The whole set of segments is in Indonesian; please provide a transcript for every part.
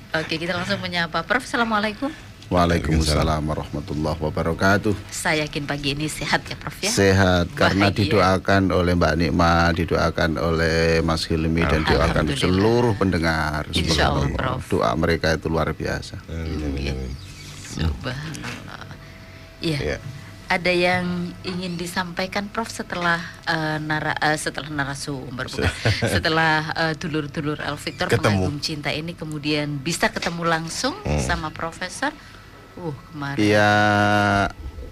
Oke, kita langsung menyapa Prof. Assalamualaikum. Waalaikumsalam warahmatullahi wabarakatuh. Saya yakin pagi ini sehat ya Prof ya. Sehat karena Bahagia. didoakan oleh Mbak Nikma, didoakan oleh Mas Hilmi dan didoakan Alhamdulillah. seluruh pendengar. Insya Allah, Subhanallah. Prof. Doa mereka itu luar biasa. Subhanallah. Iya. Ya. Ada yang ingin disampaikan Prof setelah setelah narasumber bukan setelah dulur-dulur El Victor Ketemu. pengagum cinta ini kemudian bisa ketemu langsung sama Profesor. Kemarin. Iya,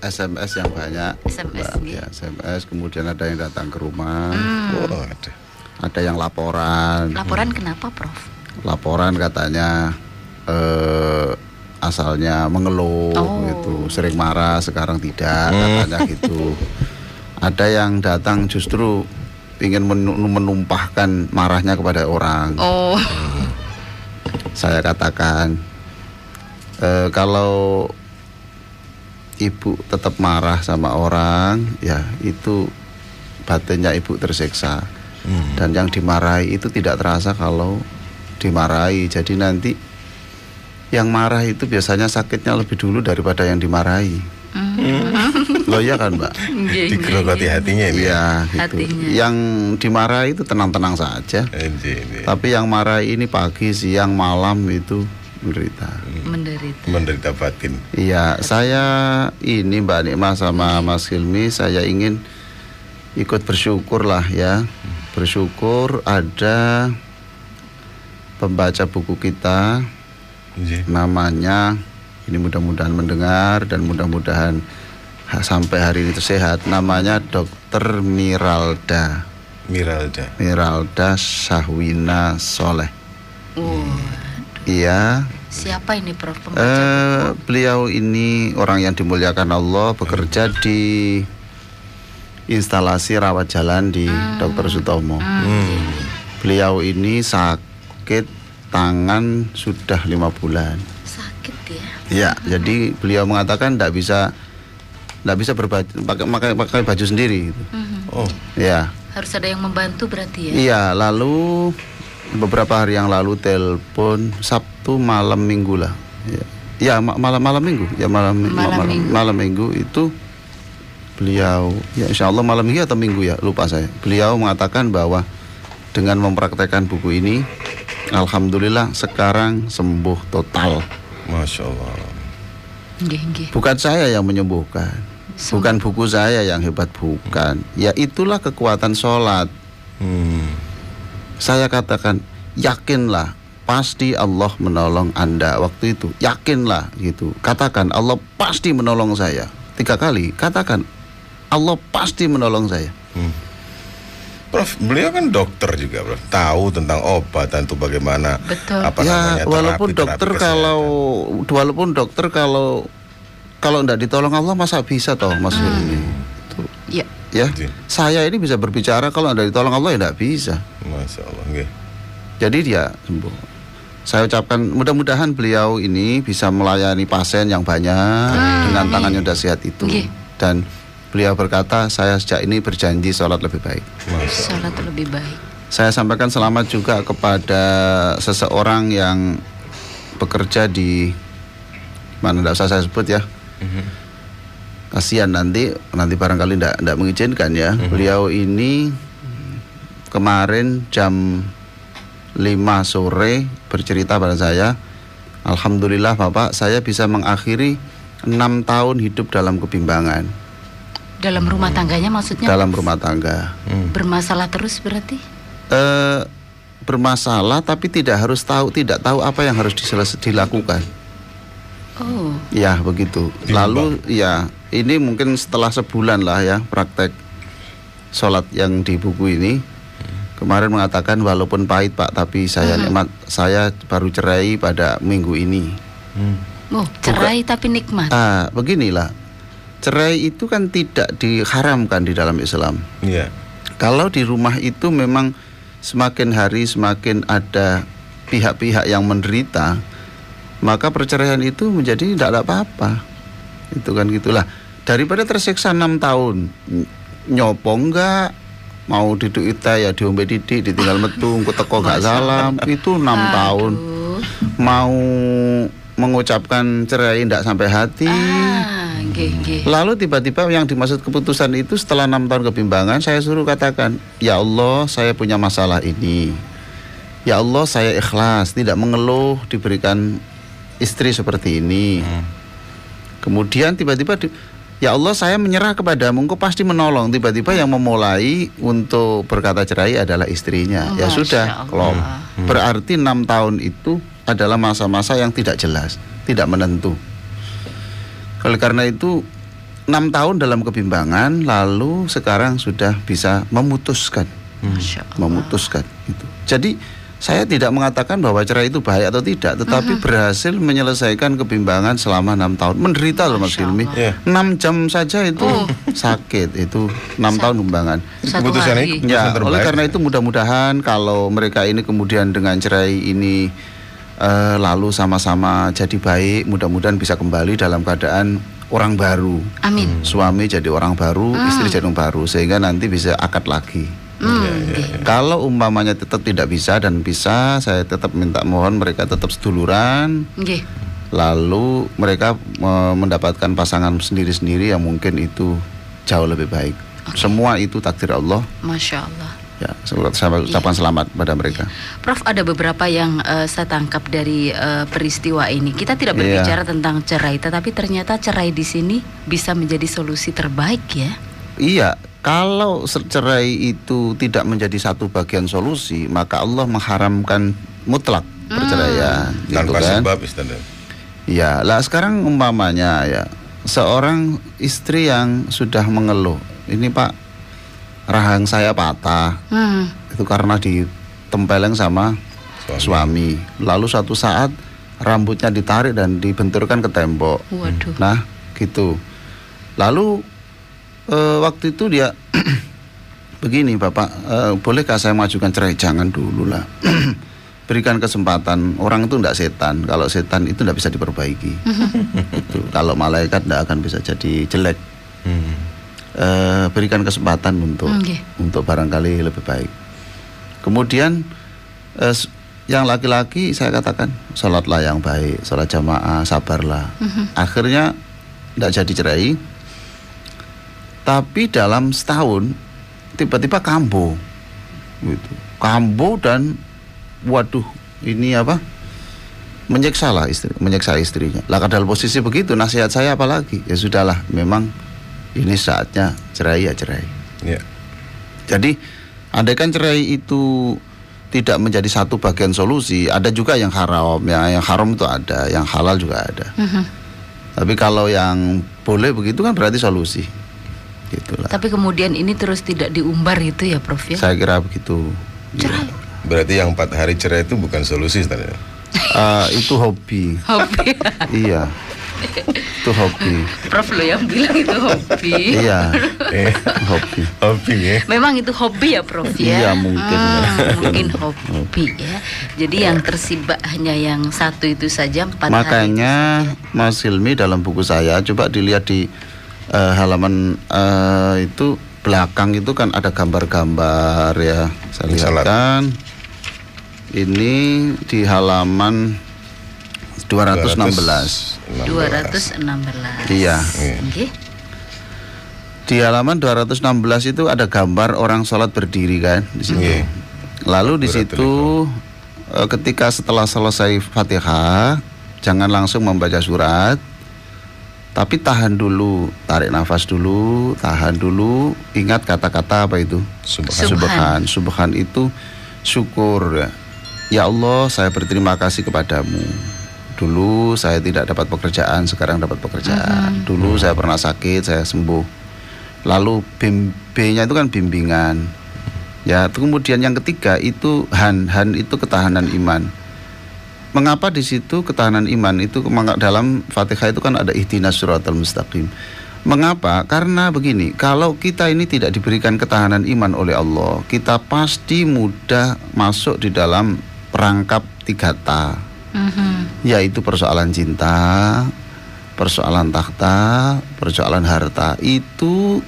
SMS yang banyak. SMS, Mbak. iya. Ya, SMS, kemudian ada yang datang ke rumah. Oh, ada. Ada yang laporan. Laporan kenapa Prof? Laporan katanya asalnya mengeluh gitu, sering marah, sekarang tidak, katanya gitu. Ada yang datang justru ingin menumpahkan marahnya kepada orang. Oh. Saya katakan kalau ibu tetap marah sama orang, ya itu batinnya ibu tersiksa. Dan yang dimarahi itu tidak terasa kalau dimarahi. Jadi nanti yang marah itu biasanya sakitnya lebih dulu daripada yang dimarahi. Loh iya kan Mbak? Digerogoti hatinya ini. Iya gitu. Hatinya. Yang dimarahi itu tenang-tenang saja. Ini. Tapi yang marah ini pagi, siang, malam itu menderita. Menderita batin. Iya, saya ini Mbak Nikma sama Mas Hilmi, saya ingin ikut bersyukur lah ya. Bersyukur ada pembaca buku kita, namanya, ini mudah-mudahan mendengar dan mudah-mudahan sampai hari ini sehat. Namanya Dr. Miralda Syahwina Soleh. Iya. Siapa ini Prof pembaca? Beliau ini orang yang dimuliakan Allah, bekerja di instalasi rawat jalan di Dr. Sutomo. Beliau ini sakit tangan sudah 5 bulan. Sakit ya? Ya, jadi beliau mengatakan tidak bisa pakai baju sendiri. Gitu. Oh, Ya. Harus ada yang membantu berarti ya? Iya, lalu beberapa hari yang lalu telepon Sabtu malam Minggu lah. Ya, malam Minggu. Ya malam Minggu itu beliau, ya insya Allah malam Minggu atau Minggu ya, lupa saya. Beliau mengatakan bahwa dengan mempraktekkan buku ini, alhamdulillah sekarang sembuh total. Masya Allah. Bukan saya yang menyembuhkan, bukan buku saya yang hebat, bukan. Ya itulah kekuatan sholat. Saya katakan, yakinlah, pasti Allah menolong Anda waktu itu. Yakinlah gitu. Katakan Allah pasti menolong saya. 3 kali katakan Allah pasti menolong saya. Prof, beliau kan dokter juga, Prof. Tahu tentang obat dan itu bagaimana. Betul. Apa Ya, namanya, walaupun terapi dokter kalau enggak ditolong Allah masa bisa toh Mas Hilmi? Ya. Ya, saya ini bisa berbicara, kalau enggak ditolong Allah ya enggak bisa. Masya Allah. Okay. Jadi dia sembuh. Saya ucapkan mudah-mudahan beliau ini bisa melayani pasien yang banyak dengan tangannya sudah sehat itu. Dan beliau berkata, saya sejak ini berjanji sholat lebih baik. Sholat lebih baik. Saya sampaikan selamat juga kepada seseorang yang bekerja di mana, tidak usah saya sebut ya. Kasihan nanti barangkali tidak mengizinkan ya. Beliau ini kemarin jam 5 sore bercerita pada saya, alhamdulillah Bapak, saya bisa mengakhiri 6 tahun hidup dalam kebimbangan. Dalam rumah tangganya maksudnya? Dalam rumah tangga. Bermasalah terus berarti? Bermasalah tapi tidak tahu apa yang harus dilakukan. Oh. Ya begitu. Lalu ya ini mungkin setelah sebulan lah ya praktek sholat yang di buku ini. Kemarin mengatakan walaupun pahit Pak, tapi saya nikmat. Saya baru cerai pada minggu ini. Oh, cerai tapi nikmat. Beginilah, cerai itu kan tidak diharamkan di dalam Islam. Iya. Kalau di rumah itu memang semakin hari semakin ada pihak-pihak yang menderita, maka perceraian itu menjadi tidak ada apa-apa. Itu kan gitulah. Daripada tersiksa 6 tahun, nyopo enggak, mau diduk ita ya diombe didik, ditinggal metu, engko teko gak salam, itu 6 tahun. mau mengucapkan cerai tidak sampai hati. Lalu tiba-tiba yang dimaksud keputusan itu setelah 6 tahun kebimbangan, saya suruh katakan, ya Allah, saya punya masalah ini. Ya Allah, saya ikhlas, tidak mengeluh diberikan istri seperti ini. Kemudian tiba-tiba ya Allah, saya menyerah kepadamu, Engkau pasti menolong. Tiba-tiba yang memulai untuk berkata cerai adalah istrinya. Ya sudah, kalau berarti 6 tahun itu adalah masa-masa yang tidak jelas, tidak menentu. Oleh karena itu 6 tahun dalam kebimbangan, lalu sekarang sudah bisa memutuskan. Memutuskan itu. Jadi saya tidak mengatakan bahwa cerai itu baik atau tidak, tetapi berhasil menyelesaikan kebimbangan selama 6 tahun. Menderita loh Mas Hilmi. 6 jam saja itu sakit, itu 6 tahun kebimbangan. Keputusan ini Ya, terbaik. oleh karena itu mudah-mudahan kalau mereka ini kemudian dengan cerai ini lalu sama-sama jadi baik, mudah-mudahan bisa kembali dalam keadaan orang baru. Amin. Suami jadi orang baru, istri jadi orang baru, sehingga nanti bisa akad lagi. Kalau umpamanya tetap tidak bisa dan bisa, saya tetap minta mohon mereka tetap seduluran. Lalu mereka mendapatkan pasangan sendiri-sendiri yang mungkin itu jauh lebih baik. Semua itu takdir Allah. Masya Allah. Ya, ucapan selamat pada mereka. Prof, ada beberapa yang saya tangkap dari peristiwa ini. Kita tidak berbicara tentang cerai, tetapi ternyata cerai di sini bisa menjadi solusi terbaik ya. Iya, kalau cerai itu tidak menjadi satu bagian solusi, maka Allah mengharamkan mutlak perceraian. Tanpa gitu kan? sebab istilahnya. Ya, lah sekarang umpamanya ya seorang istri yang sudah mengeluh, ini Pak, rahang saya patah, itu karena ditempeleng sama suami. Lalu suatu saat rambutnya ditarik dan dibenturkan ke tembok. Waduh. Nah, gitu. Lalu waktu itu dia begini, Bapak, bolehkah saya majukan cerai? Jangan dulu lah. Berikan kesempatan. Orang itu tidak setan. Kalau setan itu tidak bisa diperbaiki. Itu. Kalau malaikat tidak akan bisa jadi jelek. Berikan kesempatan untuk barangkali lebih baik. Kemudian yang laki-laki saya katakan sholatlah yang baik, sholat jamaah, sabarlah. Akhirnya tidak jadi cerai. Tapi dalam setahun tiba-tiba kambuh, gitu. Kambuh dan waduh, ini apa? Menyiksa istrinya. Lah dalam posisi begitu, nasihat saya apalagi? Ya sudahlah, memang ini saatnya cerai ya cerai. Ya. Jadi andaikan cerai itu tidak menjadi satu bagian solusi, ada juga yang haram. Yang haram itu ada, yang halal juga ada. Tapi kalau yang boleh begitu kan berarti solusi. Gitulah. Tapi kemudian ini terus tidak diumbar itu ya Prof ya? Saya kira begitu. Cerai. Berarti yang 4 hari cerai itu bukan solusi istilahnya. Itu hobi. Hobi. Iya. Itu hobi. Prof lo yang bilang itu hobi. Iya. Hobi. Hobi ya. Memang itu hobi ya Prof ya? Iya mungkin. Mungkin hobi ya. Jadi yang tersibak hanya yang satu itu saja 4 hari. Makanya Mas Hilmi dalam buku saya, coba dilihat di halaman itu belakang itu kan ada gambar-gambar ya. Saya lihatkan. Ini di halaman 216. Iya. Iya. Di halaman 216 itu ada gambar orang sholat berdiri kan di situ. Lalu di situ ketika setelah selesai Fatihah, jangan langsung membaca surat, tapi tahan dulu, tarik nafas dulu, tahan dulu, ingat kata-kata apa itu? Subhan itu syukur ya. Ya Allah, saya berterima kasih kepadamu. Dulu saya tidak dapat pekerjaan, sekarang dapat pekerjaan. Dulu saya pernah sakit, saya sembuh. Lalu B-nya itu kan bimbingan. Ya, kemudian yang ketiga itu han itu ketahanan iman. Mengapa di situ ketahanan iman itu dalam Fatihah itu kan ada ihdinas siratal mustaqim. Mengapa? Karena begini, kalau kita ini tidak diberikan ketahanan iman oleh Allah, kita pasti mudah masuk di dalam perangkap 3 ta. Yaitu persoalan cinta, persoalan takhta, persoalan harta. Itu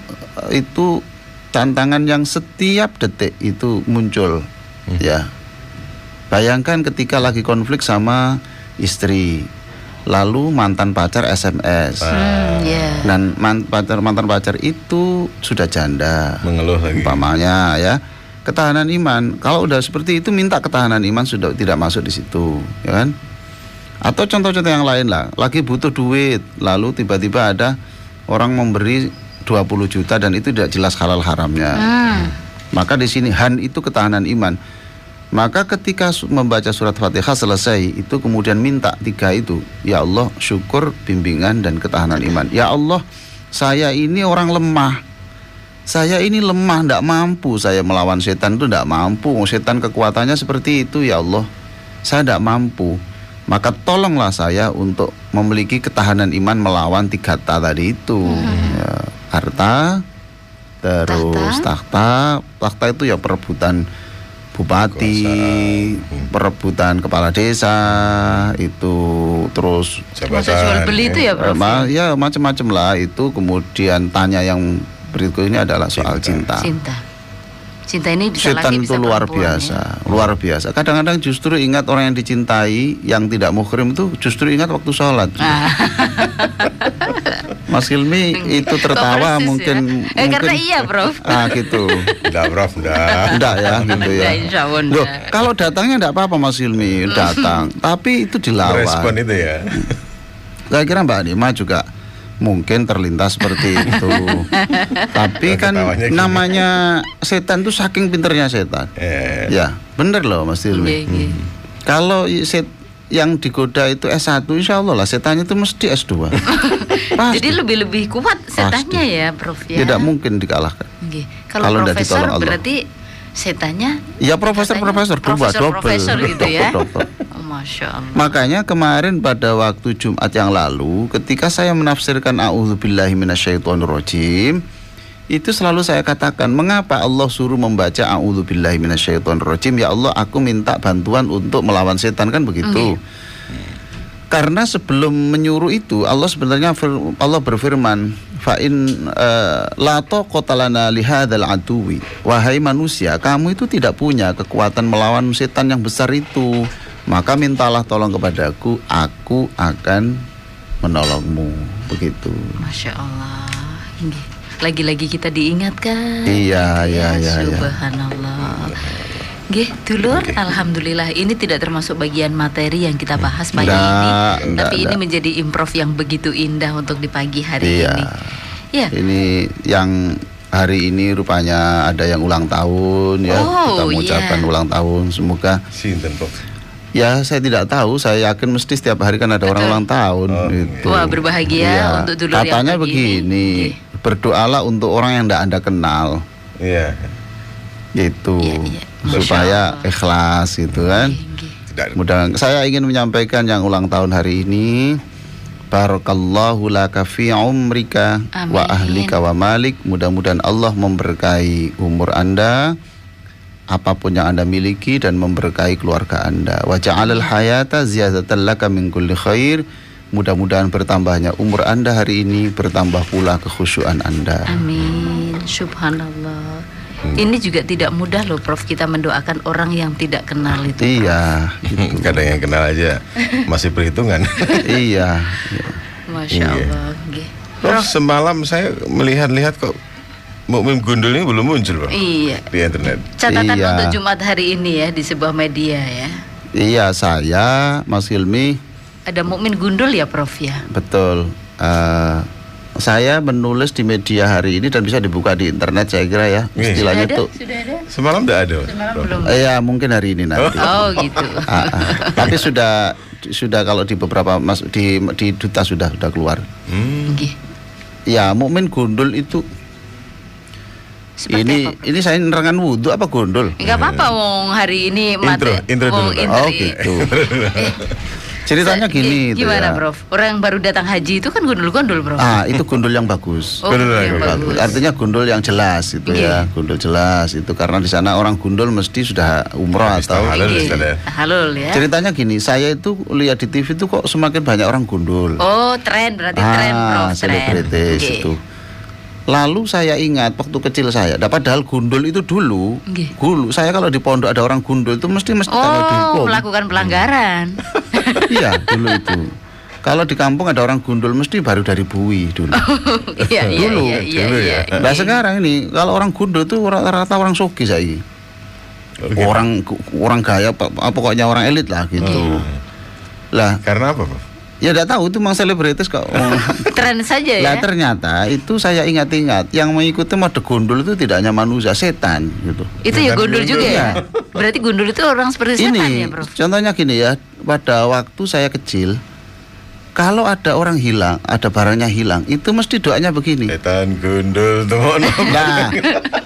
tantangan yang setiap detik itu muncul. Ya. Bayangkan ketika lagi konflik sama istri, lalu mantan pacar SMS. Dan mantan pacar itu sudah janda, mengeluh lagi. Umpamanya ya, ketahanan iman. Kalau udah seperti itu minta ketahanan iman sudah tidak masuk di situ, ya kan? Atau contoh-contoh yang lain lah, lagi butuh duit, lalu tiba-tiba ada orang memberi 20 juta dan itu tidak jelas halal haramnya. Maka di sini han itu ketahanan iman. Maka ketika membaca surat Fatihah selesai, itu kemudian minta 3 itu. Ya Allah, syukur, bimbingan dan ketahanan iman. Ya Allah, saya ini orang lemah. Saya ini lemah, tidak mampu saya melawan setan itu, tidak mampu. Setan kekuatannya seperti itu, ya Allah. Saya tidak mampu. Maka tolonglah saya untuk memiliki ketahanan iman melawan 3 ta tadi itu. Ya, harta, terus tahta itu ya perebutan bupati, perebutan kepala desa, itu terus jual beli itu ya, Prof? Ya macam-macam lah itu. Kemudian tanya yang berikut ini adalah soal cinta. Cinta ini bisa setan laki, itu bisa luar perempuan, biasa, ya? luar biasa. Kadang-kadang justru ingat orang yang dicintai, yang tidak muhrim itu justru ingat waktu sholat. Mas Hilmi itu tertawa mungkin, ya? Karena iya, Prof. Gitu. Enggak, Prof, enggak ya, gitu ya. Loh, kalau datangnya enggak apa-apa Mas Hilmi, datang, tapi itu dilawan. Respon itu ya. Saya kira Mbak Nima juga mungkin terlintas seperti itu. Tapi kan namanya setan tuh saking pinternya setan. Ya, bener loh Mas Hilmi. Kalau yang digoda itu S1, insya Allah lah setannya itu mesti S2. Jadi lebih kuat setannya ya, Prof ya. Tidak mungkin dikalahkan. Kalau profesor berarti setannya? Ya profesor gitu ya. Masya Allah. Makanya kemarin pada waktu Jumat yang lalu, ketika saya menafsirkan a'udzubillahi minasyaitonirrajim, itu selalu saya katakan, mengapa Allah suruh membaca a'udzubillahi minasyaitonirrajim? Ya Allah, aku minta bantuan untuk melawan setan, kan begitu. Karena sebelum menyuruh itu, Allah sebenarnya Allah berfirman, fa'in la taqata lana lihadzal aduwi. Wahai manusia, kamu itu tidak punya kekuatan melawan setan yang besar itu. Maka mintalah tolong kepadaku, aku akan menolongmu. Begitu. Masya Allah. Lagi-lagi kita diingatkan. Iya. Subhanallah. Nggih, dulur, alhamdulillah ini tidak termasuk bagian materi yang kita bahas pagi ini, tapi ini menjadi improv yang begitu indah untuk di pagi hari ini. Ya. Ini yang hari ini rupanya ada yang ulang tahun ya. Kita mengucapkan ulang tahun, semoga. Ya, saya tidak tahu. Saya yakin mesti setiap hari kan ada orang ulang tahun. Gitu. Wah, berbahagia untuk dulur yang katanya begini, berdoalah untuk orang yang tidak Anda kenal. Iya. Gitu. Supaya ikhlas gitu kan. Mudah. Saya ingin menyampaikan yang ulang tahun hari ini, barakallahu laka fi umrika wa ahlika wa malik. Mudah-mudahan Allah memberkahi umur Anda, apapun yang Anda miliki, dan memberkahi keluarga Anda. Wa ja'alal hayata ziyadatan laka min kulli khair. Mudah-mudahan bertambahnya umur Anda hari ini, bertambah pula kekhusyuan Anda. Amin. Subhanallah. Ini juga tidak mudah loh, Prof, kita mendoakan orang yang tidak kenal itu. Iya, gitu. Kadang yang kenal aja masih perhitungan. Iya. Masya Allah. Prof, semalam saya melihat-lihat kok Mukmin Gundul ini belum muncul, Bro. Iya. Di internet. Catatan untuk Jumat hari ini ya di sebuah media ya. Iya, saya Mas Hilmi. Ada Mukmin Gundul ya, Prof ya. Betul. Saya menulis di media hari ini dan bisa dibuka di internet, saya kira ya. Istilahnya tuh. Sudah ada? Semalam tidak ada. Semalam belum. Iya, mungkin hari ini nanti. Oh, gitu. Tapi sudah kalau di beberapa di duta sudah keluar. Ya, Mukmin Gundul itu Seperti ini saya nerangan wudhu apa gundul? Enggak apa-apa, wong hari ini intro dulu. Oh gitu. Ceritanya gini. Gimana, Prof? Orang yang baru datang haji itu kan gundul-gundul, Prof. Itu gundul yang bagus. Gundul yang bagus. Artinya gundul yang jelas itu ya. Gundul jelas itu karena di sana orang gundul mesti sudah umroh atau halal ya. Ceritanya gini, saya itu lihat di TV itu kok semakin banyak orang gundul. Oh, tren berarti tren, Prof. Selebritis itu. Lalu saya ingat waktu kecil saya, padahal gundul itu dulu, saya kalau di pondok ada orang gundul itu mesti kalau dihukum. Melakukan pelanggaran. Iya, dulu itu. Kalau di kampung ada orang gundul mesti baru dari bui dulu. Iya. Nah sekarang ini kalau orang gundul itu rata-rata orang sogi saya. Orang gaya, pokoknya orang elit lah gitu. Lah, karena apa, Prof? Ya tidak tahu, itu memang selebritis kok. Tren saja ya. Lah ternyata itu saya ingat-ingat yang mengikuti mode gundul itu tidak hanya manusia, setan gitu. Itu ya gundul juga ya. Berarti gundul itu orang seperti setan ya, Prof. Contohnya gini ya, pada waktu saya kecil, kalau ada orang hilang, ada barangnya hilang, itu mesti doanya begini. Setan gundul temono. Nah,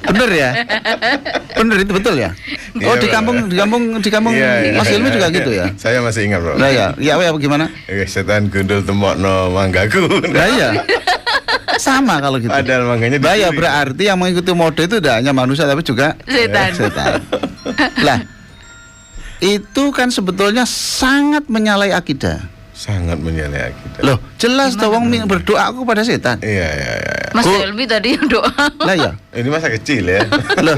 bener ya? Bener itu betul ya? Oh, di kampung Mas Ilmi juga gitu ya? Saya masih ingat, Bro. Nah ya bagaimana? Setan gundul temokno manggaku. Nah iya. Sama kalau gitu. Padahal mangganya ya berarti yang mengikuti mode itu tidak hanya manusia tapi juga setan. Lah, itu kan sebetulnya sangat menyalahi akidah. Sangat menyalahi akidah. Loh, jelas wong berdoa aku pada setan. Iya. Mas Helmi tadi yang doa. Lah ya. Ini masa kecil ya. Loh,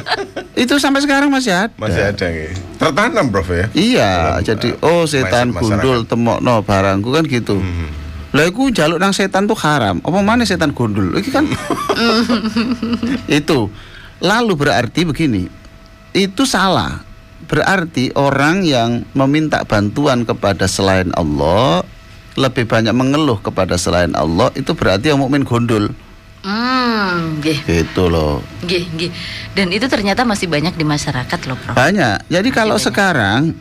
itu sampai sekarang masih ada. Masih ada gitu. Tertanam, Prof ya. Iya, jadi setan gundul temokno barangku kan gitu. Lah iku njaluk nang setan tuh haram. Apa maneh setan gundul? Iki kan itu. Lalu berarti begini. Itu salah. Berarti orang yang meminta bantuan kepada selain Allah, lebih banyak mengeluh kepada selain Allah, itu berarti yang mukmin gundul. Gitu loh. Dan itu ternyata masih banyak di masyarakat loh, Prof. Banyak. Jadi kalau sekarang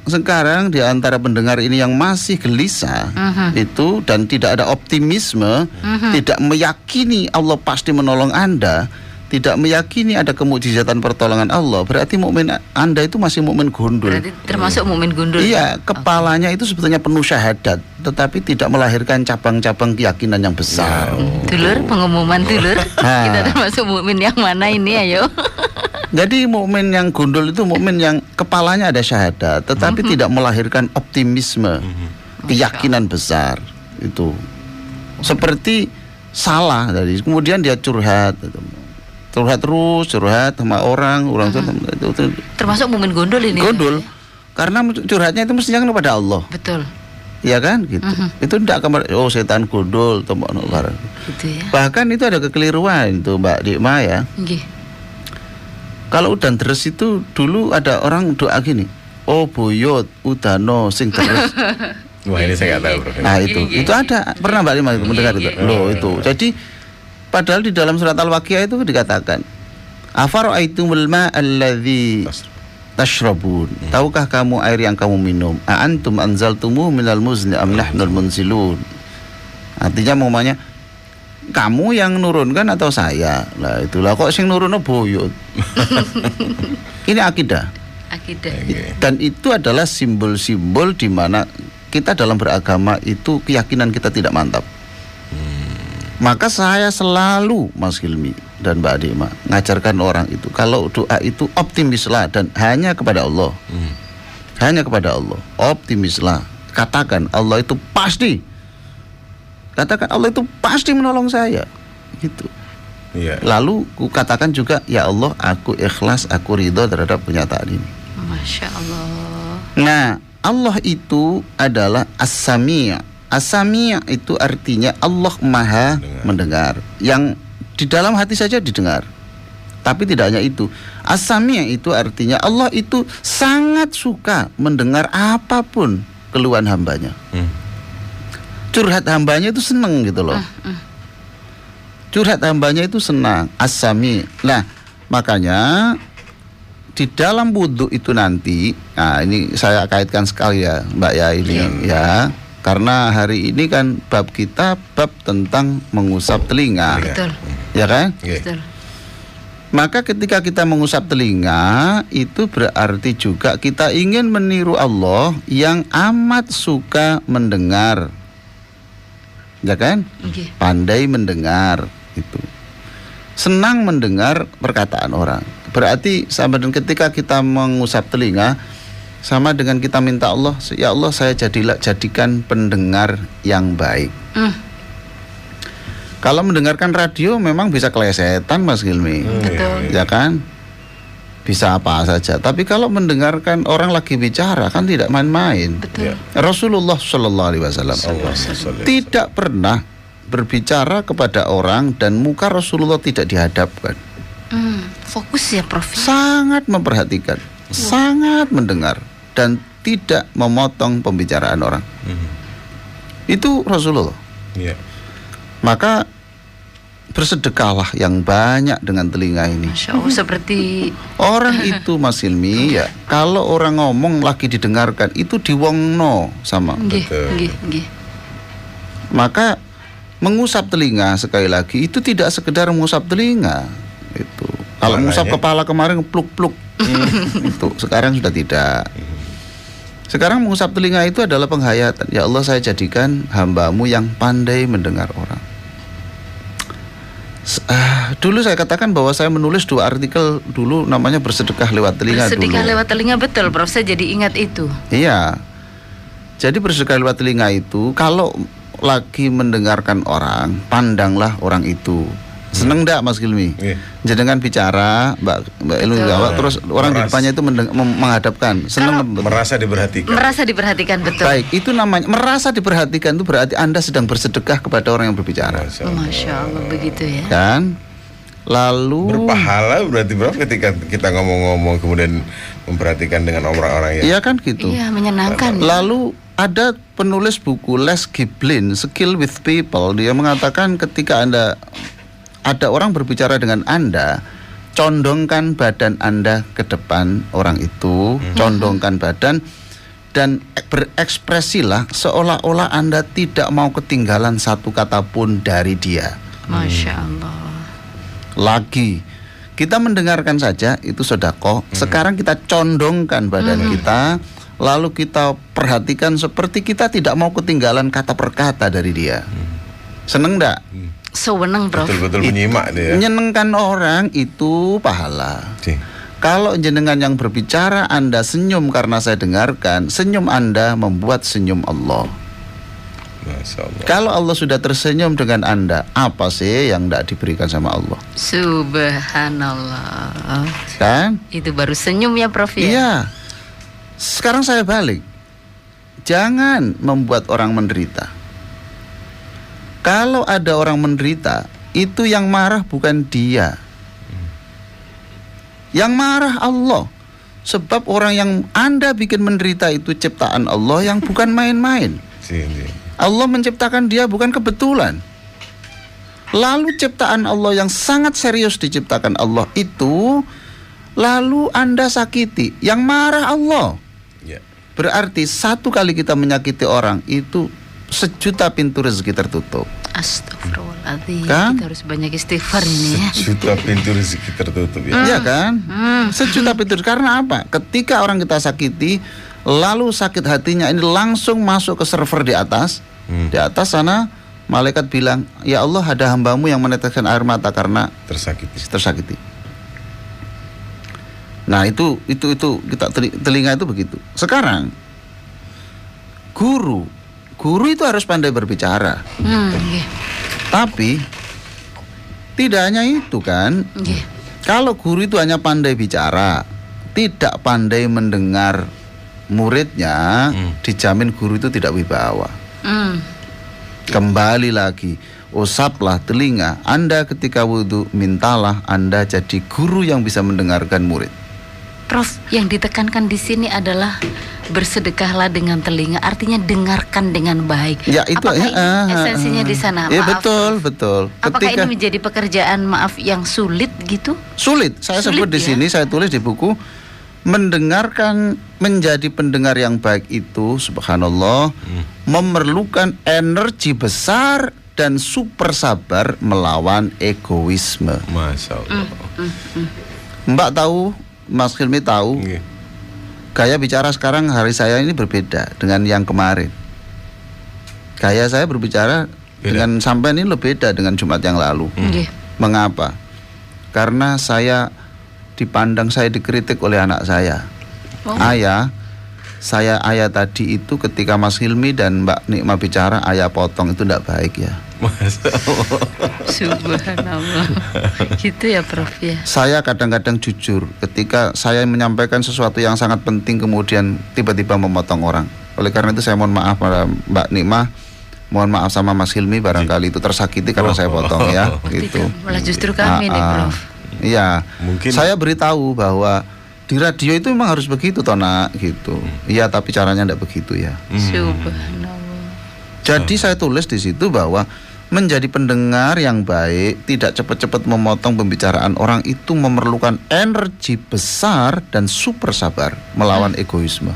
di antara pendengar ini yang masih gelisah itu dan tidak ada optimisme, tidak meyakini Allah pasti menolong Anda, tidak meyakini ada kemukjizatan pertolongan Allah, berarti mukmin Anda itu masih mukmin gundul. Berarti termasuk mukmin gundul. Iya, kepalanya itu sebetulnya penuh syahadat, tetapi tidak melahirkan cabang-cabang keyakinan yang besar. Dulur, pengumuman dulur. Kita termasuk mukmin yang mana ini, ayo? Jadi mukmin yang gundul itu mukmin yang kepalanya ada syahadat, tetapi tidak melahirkan optimisme, keyakinan besar. Itu seperti salah tadi. Kemudian dia curhat sama orang itu termasuk mukmin gundul ini. Gundul. Karena curhatnya itu mestinya kepada Allah. Betul. Iya kan gitu. Itu tidak akan setan gundul temokno barang. Gitu ya. Bahkan itu ada kekeliruan itu Mbak Dikma ya. Kalau udan deres itu dulu ada orang doa gini. Oh buyut udano sing deres. Wah ini saya nggak tahu, Bro. Nah itu ada, pernah Mbak Dikma itu mendengar itu. Loh itu. Jadi padahal di dalam surat Al-Waqiah itu dikatakan afara'aitumul ma'a alladzi tashrabun. Tahukah kamu air yang kamu minum? A antum anzaltumuhu minal muzni am nahnul munzilun. Artinya umumnya kamu yang nurunkan atau saya? Lah itulah kok sing nurunno buyut. Ini akidah. Dan itu adalah simbol-simbol di mana kita dalam beragama itu keyakinan kita tidak mantap. Maka saya selalu Mas Hilmi dan Mbak Dikma ngajarkan orang itu kalau doa itu optimislah dan hanya kepada Allah. Hanya kepada Allah. Optimislah. Katakan Allah itu pasti. Katakan Allah itu pasti menolong saya. Gitu. Lalu ku katakan juga ya Allah aku ikhlas, aku ridho terhadap kenyataan ini. Masya Allah. Nah Allah itu adalah As-Sami'. As-Sami' itu artinya Allah Maha mendengar. Yang di dalam hati saja didengar. Tapi tidak hanya itu. As-Sami' itu artinya Allah itu sangat suka mendengar apapun keluhan hambanya. Curhat hambanya itu senang gitu loh. Curhat hambanya itu senang. As-Sami'. Nah makanya di dalam wudhu itu nanti, nah ini saya kaitkan sekali ya Mbak ya ini ya. Karena hari ini kan bab kita bab tentang mengusap telinga. Betul. Ya kan? Betul. Maka ketika kita mengusap telinga itu berarti juga kita ingin meniru Allah yang amat suka mendengar. Ya kan? Pandai mendengar itu. Senang mendengar perkataan orang. Berarti sama dengan ketika kita mengusap telinga sama dengan kita minta Allah, ya Allah saya jadikan pendengar yang baik. Kalau mendengarkan radio memang bisa kelesetan Mas Hilmi. Betul. Ya kan? Bisa apa saja. Tapi kalau mendengarkan orang lagi bicara kan tidak main-main. Betul. Rasulullah Shallallahu Alaihi Wasallam tidak pernah berbicara kepada orang dan muka Rasulullah tidak dihadapkan. Fokus ya Prof. Sangat memperhatikan, sangat mendengar dan tidak memotong pembicaraan orang. Itu Rasulullah. Maka bersedekahlah yang banyak dengan telinga ini. Masya Allah, seperti orang itu Mas Hilmi ya, kalau orang ngomong lagi didengarkan itu diwongno sama. Nggih. Maka mengusap telinga sekali lagi itu tidak sekedar mengusap telinga. Itu. Kalau mengusap kepala kemarin pluk-pluk. Itu sekarang sudah tidak. Sekarang mengusap telinga itu adalah penghayatan. Ya Allah, saya jadikan hamba-Mu yang pandai mendengar orang. Dulu saya katakan bahwa saya menulis 2 artikel dulu namanya bersedekah lewat telinga. Bersedekah lewat telinga, betul Prof. Saya jadi ingat itu. Iya. Jadi bersedekah lewat telinga itu kalau lagi mendengarkan orang, pandanglah orang itu. Seneng enggak Mas Hilmi? Jenengan bicara, Mbak Elu jawab, terus orang di depannya itu menghadapkan. Seneng, merasa diperhatikan. Merasa diperhatikan, betul. Baik, itu namanya merasa diperhatikan, itu berarti Anda sedang bersedekah kepada orang yang berbicara. Masya Allah, begitu ya. Kan? Lalu berpahala berarti berapa ketika kita ngomong-ngomong kemudian memperhatikan dengan orang-orang yang. Iya kan gitu. Iya, menyenangkan. Lalu ada penulis buku Les Giblin, Skill with People, dia mengatakan ketika ada orang berbicara dengan Anda, condongkan badan Anda ke depan orang itu, condongkan badan dan berekspresilah seolah-olah Anda tidak mau ketinggalan satu kata pun dari dia. Masya Allah. Lagi kita mendengarkan saja itu sedekah. Sekarang kita condongkan badan kita, lalu kita perhatikan seperti kita tidak mau ketinggalan kata per kata dari dia. Seneng enggak? Sewenang Prof. Betul-betul menyimak dia. Menyenangkan orang itu pahala. Kalau jenengan yang berbicara Anda senyum karena saya dengarkan, senyum Anda membuat senyum Allah. Masya Allah. Kalau Allah sudah tersenyum dengan Anda, apa sih yang tidak diberikan sama Allah? Subhanallah. Kan? Itu baru senyum ya Prof ya? Iya. Sekarang saya balik. Jangan membuat orang menderita. Kalau ada orang menderita, itu yang marah bukan dia. Yang marah Allah. Sebab orang yang Anda bikin menderita itu ciptaan Allah yang bukan main-main. Allah menciptakan dia bukan kebetulan. Lalu ciptaan Allah yang sangat serius diciptakan Allah itu, lalu Anda sakiti. Yang marah Allah. Berarti satu kali kita menyakiti orang itu 1.000.000 pintu rezeki tertutup. Astagfirullahaladzim. Kan? Kita harus banyak istighfar ini ya. 1.000.000 pintu rezeki tertutup ya. Iya kan? 1.000.000 pintu. Karena apa? Ketika orang kita sakiti, lalu sakit hatinya ini langsung masuk ke server di atas. Di atas sana malaikat bilang, ya Allah, ada hamba-Mu yang meneteskan air mata karena tersakiti. Nah itu kita telinga itu begitu. Sekarang guru itu harus pandai berbicara. Tapi tidak hanya itu kan. Kalau guru itu hanya pandai bicara, tidak pandai mendengar muridnya, dijamin guru itu tidak wibawa. Kembali lagi, usaplah telinga Anda ketika wudhu, mintalah Anda jadi guru yang bisa mendengarkan murid. Prof, yang ditekankan di sini adalah bersedekahlah dengan telinga, artinya dengarkan dengan baik. Ya itu apakah ini esensinya di sana? Ya Maaf, betul. Apakah ini menjadi pekerjaan yang sulit gitu? Sulit. Saya sebut di sini, saya tulis di buku, mendengarkan, menjadi pendengar yang baik itu, subhanallah, memerlukan energi besar dan super sabar melawan egoisme. Masya Allah. Mbak tahu, Mas Hilmi tahu, gaya bicara sekarang hari saya ini berbeda dengan yang kemarin. Gaya saya berbicara dengan sampean ini lebih beda dengan Jumat yang lalu. Mengapa? Karena saya dipandang, saya dikritik oleh anak saya. Ayah tadi itu ketika Mas Hilmi dan Mbak Nikma bicara, ayah potong, itu tidak baik ya. Subhanallah. Gitu ya Prof ya. Saya kadang-kadang jujur ketika saya menyampaikan sesuatu yang sangat penting kemudian tiba-tiba memotong orang. Oleh karena itu saya mohon maaf pada Mbak Nikmah, mohon maaf sama Mas Hilmi barangkali itu tersakiti karena saya potong ya. Gitu. Malah justru kami nih Prof. Iya. Mungkin saya beritahu bahwa di radio itu memang harus begitu toh nak gitu. Iya tapi caranya tidak begitu ya. Subhanallah. Jadi saya tulis di situ bahwa menjadi pendengar yang baik, tidak cepat-cepat memotong pembicaraan orang itu memerlukan energi besar dan super sabar melawan egoisme.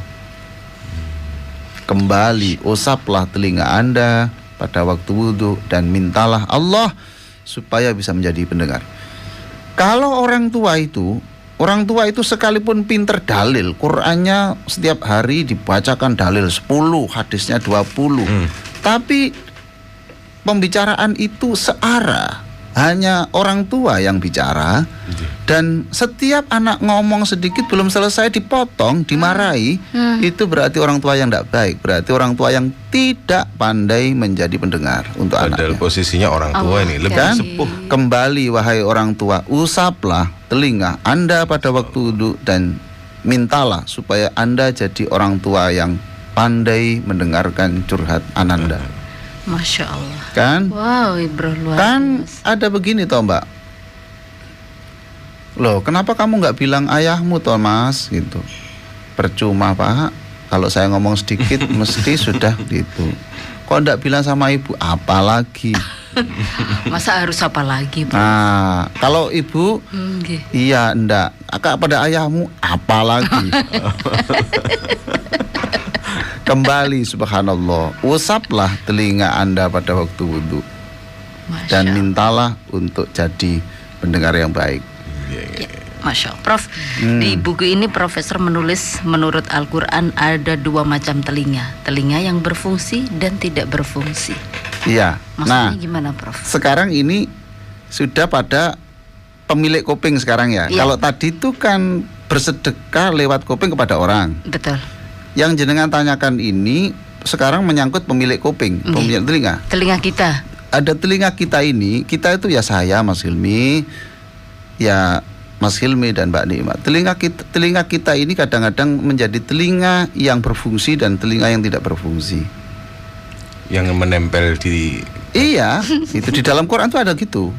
Kembali, usaplah telinga Anda pada waktu wudhu dan mintalah Allah supaya bisa menjadi pendengar. Kalau orang tua itu sekalipun pinter dalil, Qur'annya setiap hari dibacakan dalil 10, hadisnya 20. Tapi pembicaraan itu searah, hanya orang tua yang bicara. Dan setiap anak ngomong sedikit belum selesai dipotong, dimarahi, itu berarti orang tua yang tidak baik, berarti orang tua yang tidak pandai menjadi pendengar untuk padahal anaknya. posisinya orang tua ini lebih Kan? sepuh. Kembali wahai orang tua, usaplah telinga Anda pada waktu wudhu dan mintalah supaya Anda jadi orang tua yang pandai mendengarkan curhat Ananda. Masya Allah. Kan? Wow, Ibro luar Kan biasa. ada begini toh Mbak. Loh, kenapa kamu nggak bilang ayahmu toh Mas gitu? Percuma Pak, kalau saya ngomong sedikit mesti sudah gitu. Kok nggak bilang sama ibu? Apalagi? Masa harus apa lagi Prof? Nah, kalau ibu Nggih. iya enggak. Pada ayahmu apalagi? Kembali subhanallah, usaplah telinga Anda pada waktu wudhu dan mintalah untuk jadi pendengar yang baik. Ya, Masya Allah. Prof, di buku ini Profesor menulis menurut Al-Quran ada 2 macam telinga. Telinga yang berfungsi dan tidak berfungsi. Iya. Maksudnya Nah, gimana Prof? sekarang ini sudah pada pemilik kuping sekarang ya. Iya. Kalau tadi itu kan bersedekah lewat kuping kepada orang. Betul. Yang jenengan tanyakan ini sekarang menyangkut pemilik kuping, pemilik telinga. Telinga kita. Ada telinga kita ini, kita itu ya saya Mas Hilmi, ya Mas Hilmi dan Mbak Nikmah. Telinga kita ini kadang-kadang menjadi telinga yang berfungsi dan telinga yang tidak berfungsi. Yang menempel di Iya, itu di dalam Quran itu ada gitu.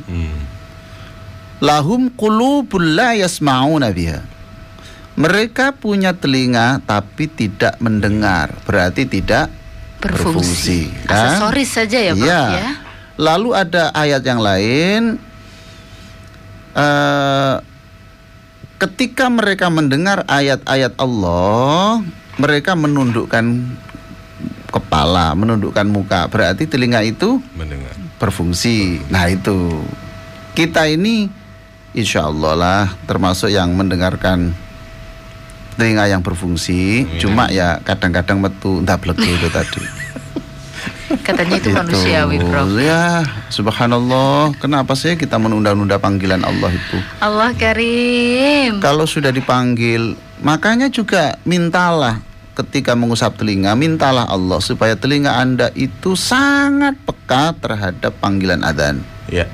Lahum qulubun la yasma'una biha. Mereka punya telinga tapi tidak mendengar, berarti tidak berfungsi. Kan? Aksesoris saja ya Prof Iya. ya. Lalu ada ayat yang lain, ketika mereka mendengar ayat-ayat Allah, mereka menundukkan kepala, menundukkan muka, berarti telinga itu mendengar. berfungsi. Nah itu kita ini insya Allah lah termasuk yang mendengarkan telinga yang berfungsi. Cuma ya kadang-kadang metu ndablek itu tadi. Katanya itu manusiawi Prof. Ya subhanallah, kenapa sih kita menunda-nunda panggilan Allah itu? Allah Karim. Kalau sudah dipanggil, makanya juga mintalah ketika mengusap telinga, mintalah Allah supaya telinga Anda itu sangat peka terhadap panggilan adzan. Ya.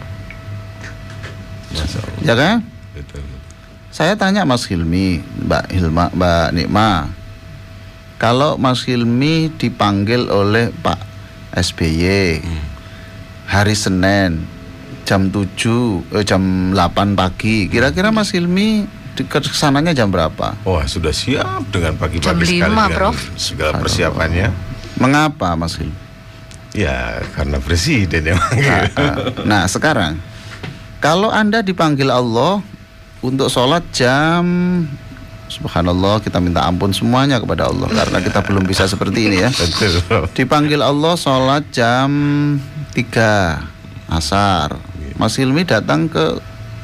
Masya Allah. Ya kan? Betul. Saya tanya Mas Hilmi, Mbak Nikmah, kalau Mas Hilmi dipanggil oleh Pak SBY hari Senin jam 8 pagi, kira-kira Mas Hilmi kesananya jam berapa? Wah, sudah siap dengan pagi-pagi Jam 5, sekali dengan Prof. segala persiapannya. Mengapa Mas Hilmi? Ya, karena presiden yang manggil. Nah sekarang, kalau Anda dipanggil Allah untuk sholat jam, subhanallah, kita minta ampun semuanya kepada Allah karena kita belum bisa seperti ini ya. Betul. Dipanggil Allah sholat jam 3 asar. Mas Hilmi datang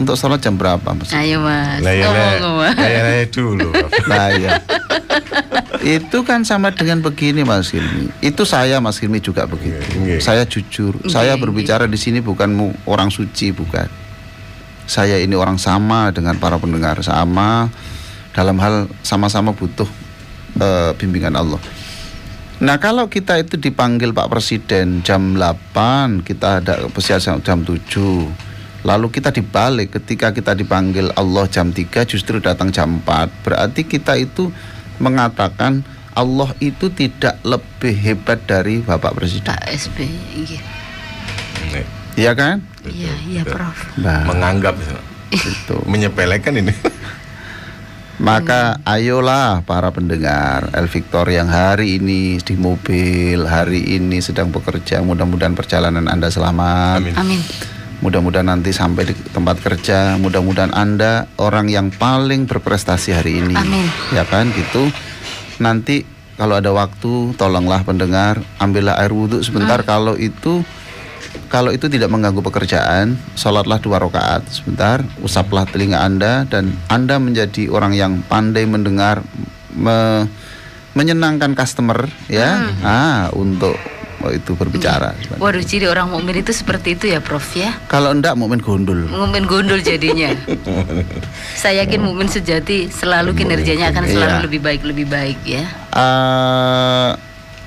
untuk sholat jam berapa Mas? Ayo Mas. Nanya dulu. Nah ya. Itu kan sama dengan begini Mas Hilmi. Itu saya Mas Hilmi juga begitu. Saya jujur. Saya berbicara di sini bukan orang suci, bukan. Saya ini orang sama dengan para pendengar, sama dalam hal sama-sama butuh bimbingan Allah. Nah, kalau kita itu dipanggil Pak Presiden jam 8, kita ada persiapan jam 7. Lalu kita dibalik ketika kita dipanggil Allah jam 3 justru datang jam 4. Berarti kita itu mengatakan Allah itu tidak lebih hebat dari Bapak Presiden. Pak SBY. Iya kan? Iya, Prof. Nah, Menganggap itu. menyepelekan ini. Maka ayolah para pendengar El Victor yang hari ini di mobil, hari ini sedang bekerja, mudah-mudahan perjalanan Anda selamat. Amin. Mudah-mudahan nanti sampai di tempat kerja, mudah-mudahan Anda orang yang paling berprestasi hari ini. Amin. Ya kan gitu. Nanti kalau ada waktu tolonglah pendengar ambillah air wudhu sebentar. Kalau itu tidak mengganggu pekerjaan, sholatlah 2 rakaat sebentar, usaplah telinga Anda dan Anda menjadi orang yang pandai mendengar, menyenangkan customer ya, untuk itu berbicara. Waduh, ciri orang mukmin itu seperti itu ya, Prof ya. Kalau enggak mukmin gondol. Mukmin gondol jadinya. Saya yakin mukmin sejati selalu kinerjanya akan selalu lebih baik ya.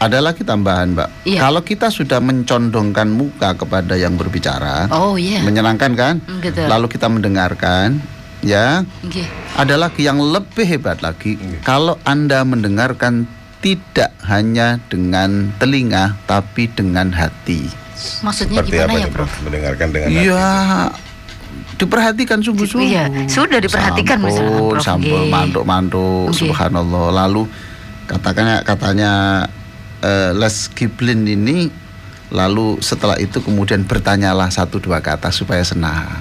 Ada lagi tambahan, Mbak. Iya. Kalau kita sudah mencondongkan muka kepada yang berbicara, menyenangkan kan? Betul. Lalu kita mendengarkan, ya. Okay. Ada lagi yang lebih hebat lagi. Kalau Anda mendengarkan tidak hanya dengan telinga, tapi dengan hati. Maksudnya Seperti gimana ya, nih, Prof? Mendengarkan dengan hati. Iya. Diperhatikan sungguh-sungguh. Iya, sudah diperhatikan misalnya, Prof. Sampul, mantuk-mantuk, subhanallah. Lalu katanya Les Giblin ini, lalu setelah itu kemudian bertanyalah 1-2 kata supaya senang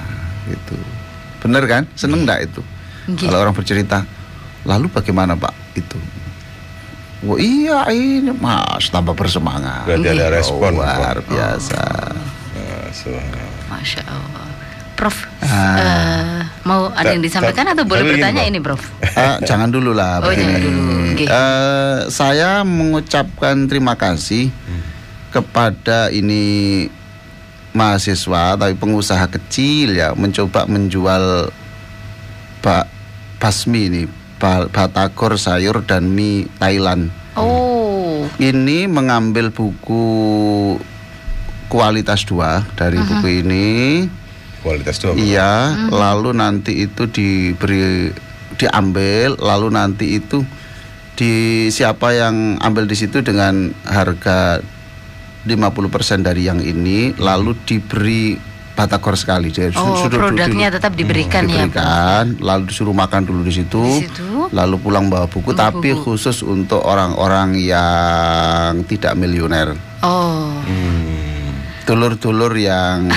gitu. Bener kan? Seneng enggak itu? Kalau orang bercerita, lalu bagaimana Pak itu? Oh iya ini Mas, tambah bersemangat. Berarti ada respon luar biasa. Masya Allah. Prof, mau ada yang disampaikan atau boleh bertanya ini, Prof? Jangan dulu lah. Jangan dulu. Okay. Saya mengucapkan terima kasih kepada ini mahasiswa tapi pengusaha kecil ya, mencoba menjual basmi ini, batagor sayur dan mie Thailand. Ini mengambil buku kualitas 2 dari buku ini. Kualitas 2. Iya, lalu nanti itu diambil, lalu nanti itu siapa yang ambil di situ dengan harga 50% dari yang ini, lalu diberi batagor sekali. Jadi produknya tetap diberikan ya. Lalu disuruh makan dulu di situ, lalu pulang bawa buku, tapi khusus untuk orang-orang yang tidak miliuner. Dulur-dulur yang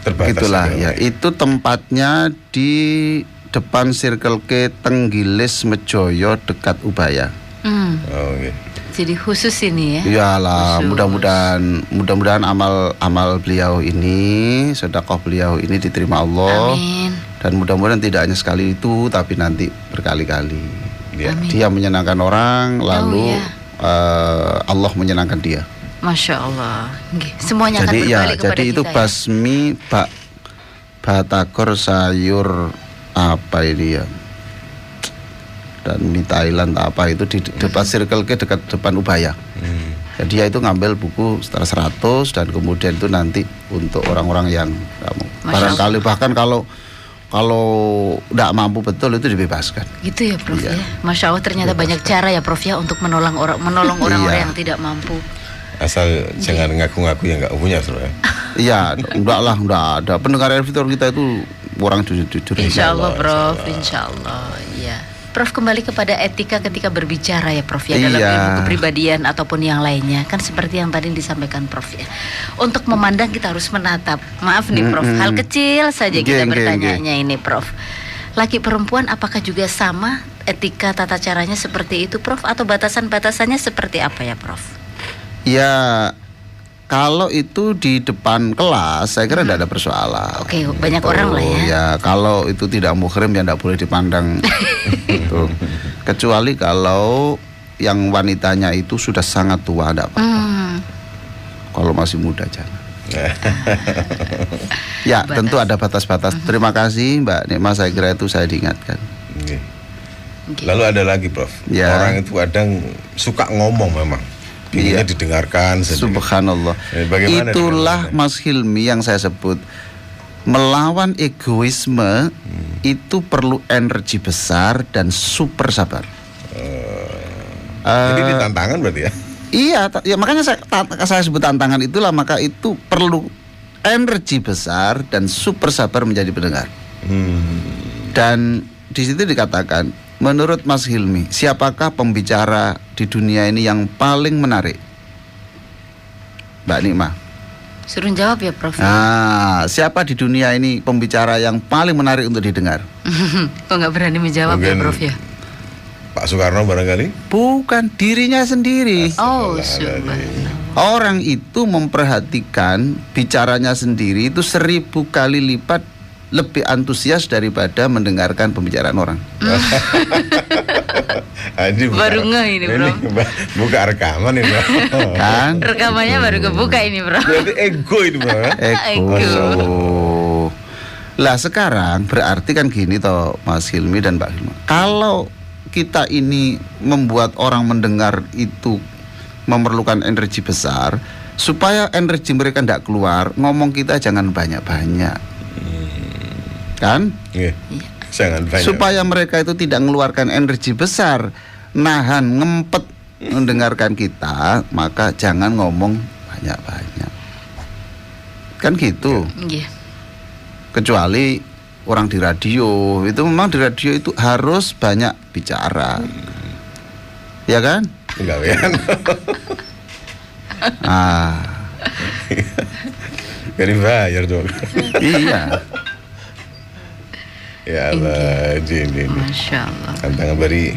gitulah ya. Itu tempatnya di depan Circle K Tenggilis Mejoyo dekat Ubaya. Jadi khusus ini ya. Iyalah, mudah-mudahan amal beliau ini, sedekah beliau ini diterima Allah. Amin. Dan mudah-mudahan tidak hanya sekali itu, tapi nanti berkali-kali. Dia menyenangkan orang, lalu Allah menyenangkan dia. Masya Allah. Semuanya akan berbalik kepada jadi itu kita, basmi batagor sayur apa ini ya, dan mie Thailand apa itu di depan Circle K dekat depan Ubaya. Jadi dia itu ngambil buku sekitar 100 dan kemudian itu nanti untuk orang-orang yang barangkali bahkan kalau tidak mampu betul itu dibebaskan. Gitu ya, Prof ya. Masya Allah, ternyata banyak cara ya, Prof ya, untuk menolong orang-orang yang tidak mampu. Asal jangan ngaku-ngaku yang nggak punya, sebenarnya. Iya, enggak ada. Pendengar El Victor kita itu orang jujur-jujur. Insya Allah, Prof. Insya Allah, ya. Prof, kembali kepada etika ketika berbicara ya, Prof ya, dalam ilmu kepribadian ataupun yang lainnya. Kan seperti yang tadi disampaikan Prof ya. Untuk memandang kita harus menatap. Maaf nih, Prof. Hal kecil saja kita bertanyanya ini, Prof. Laki perempuan apakah juga sama etika tata caranya seperti itu, Prof? Atau batasan-batasannya seperti apa ya, Prof? Ya, kalau itu di depan kelas, saya kira tidak ada persoalan. Oke, banyak orang lah ya. Ya, kalau itu tidak muhrim ya tidak boleh dipandang. Gitu. Kecuali kalau yang wanitanya itu sudah sangat tua, tidak apa-apa. Kalau masih muda jangan. Ya, tentu ada batas-batas. Terima kasih Mbak Nikma, saya kira itu saya diingatkan. Lalu ada lagi, Prof. Orang itu kadang suka ngomong memang. Pinginnya didengarkan sendiri. Subhanallah. Itulah Mas Hilmi yang saya sebut melawan egoisme itu perlu energi besar dan super sabar. Jadi ini tantangan berarti ya? Iya, ya makanya saya sebut tantangan itulah, maka itu perlu energi besar dan super sabar menjadi pendengar. Dan di situ dikatakan, menurut Mas Hilmi, siapakah pembicara di dunia ini yang paling menarik? Mbak Nikmah. Suruh jawab ya, Prof. Nah, siapa di dunia ini pembicara yang paling menarik untuk didengar? Kok nggak berani menjawab ya, Prof ya? Pak Soekarno barangkali? Bukan, dirinya sendiri. Oh, subhanallah. Orang itu memperhatikan bicaranya sendiri itu 1000 kali lipat lebih antusias daripada mendengarkan pembicaraan orang. Baru ngeh ini, Bro. Buka rekaman ini, Bro. Kan? Rekamannya baru kebuka ini, Bro. Berarti ego ini, Bro. Ego. Lah sekarang berarti kan gini toh Mas Hilmi dan Mbak Hilma. Kalau kita ini membuat orang mendengar itu memerlukan energi besar, supaya energi mereka tidak keluar, ngomong kita jangan banyak-banyak. Kan? Iya. Jangan banyak. Supaya mereka itu tidak mengeluarkan energi besar, nahan, ngempet mendengarkan kita, maka jangan ngomong banyak-banyak. Kan gitu. Iya. Kecuali orang di radio, itu memang di radio itu harus banyak bicara. Ya kan? Enggak ya. Gak dibayar dong. Iya. Ya Allah, ini. Masya Allah. Tantangan bari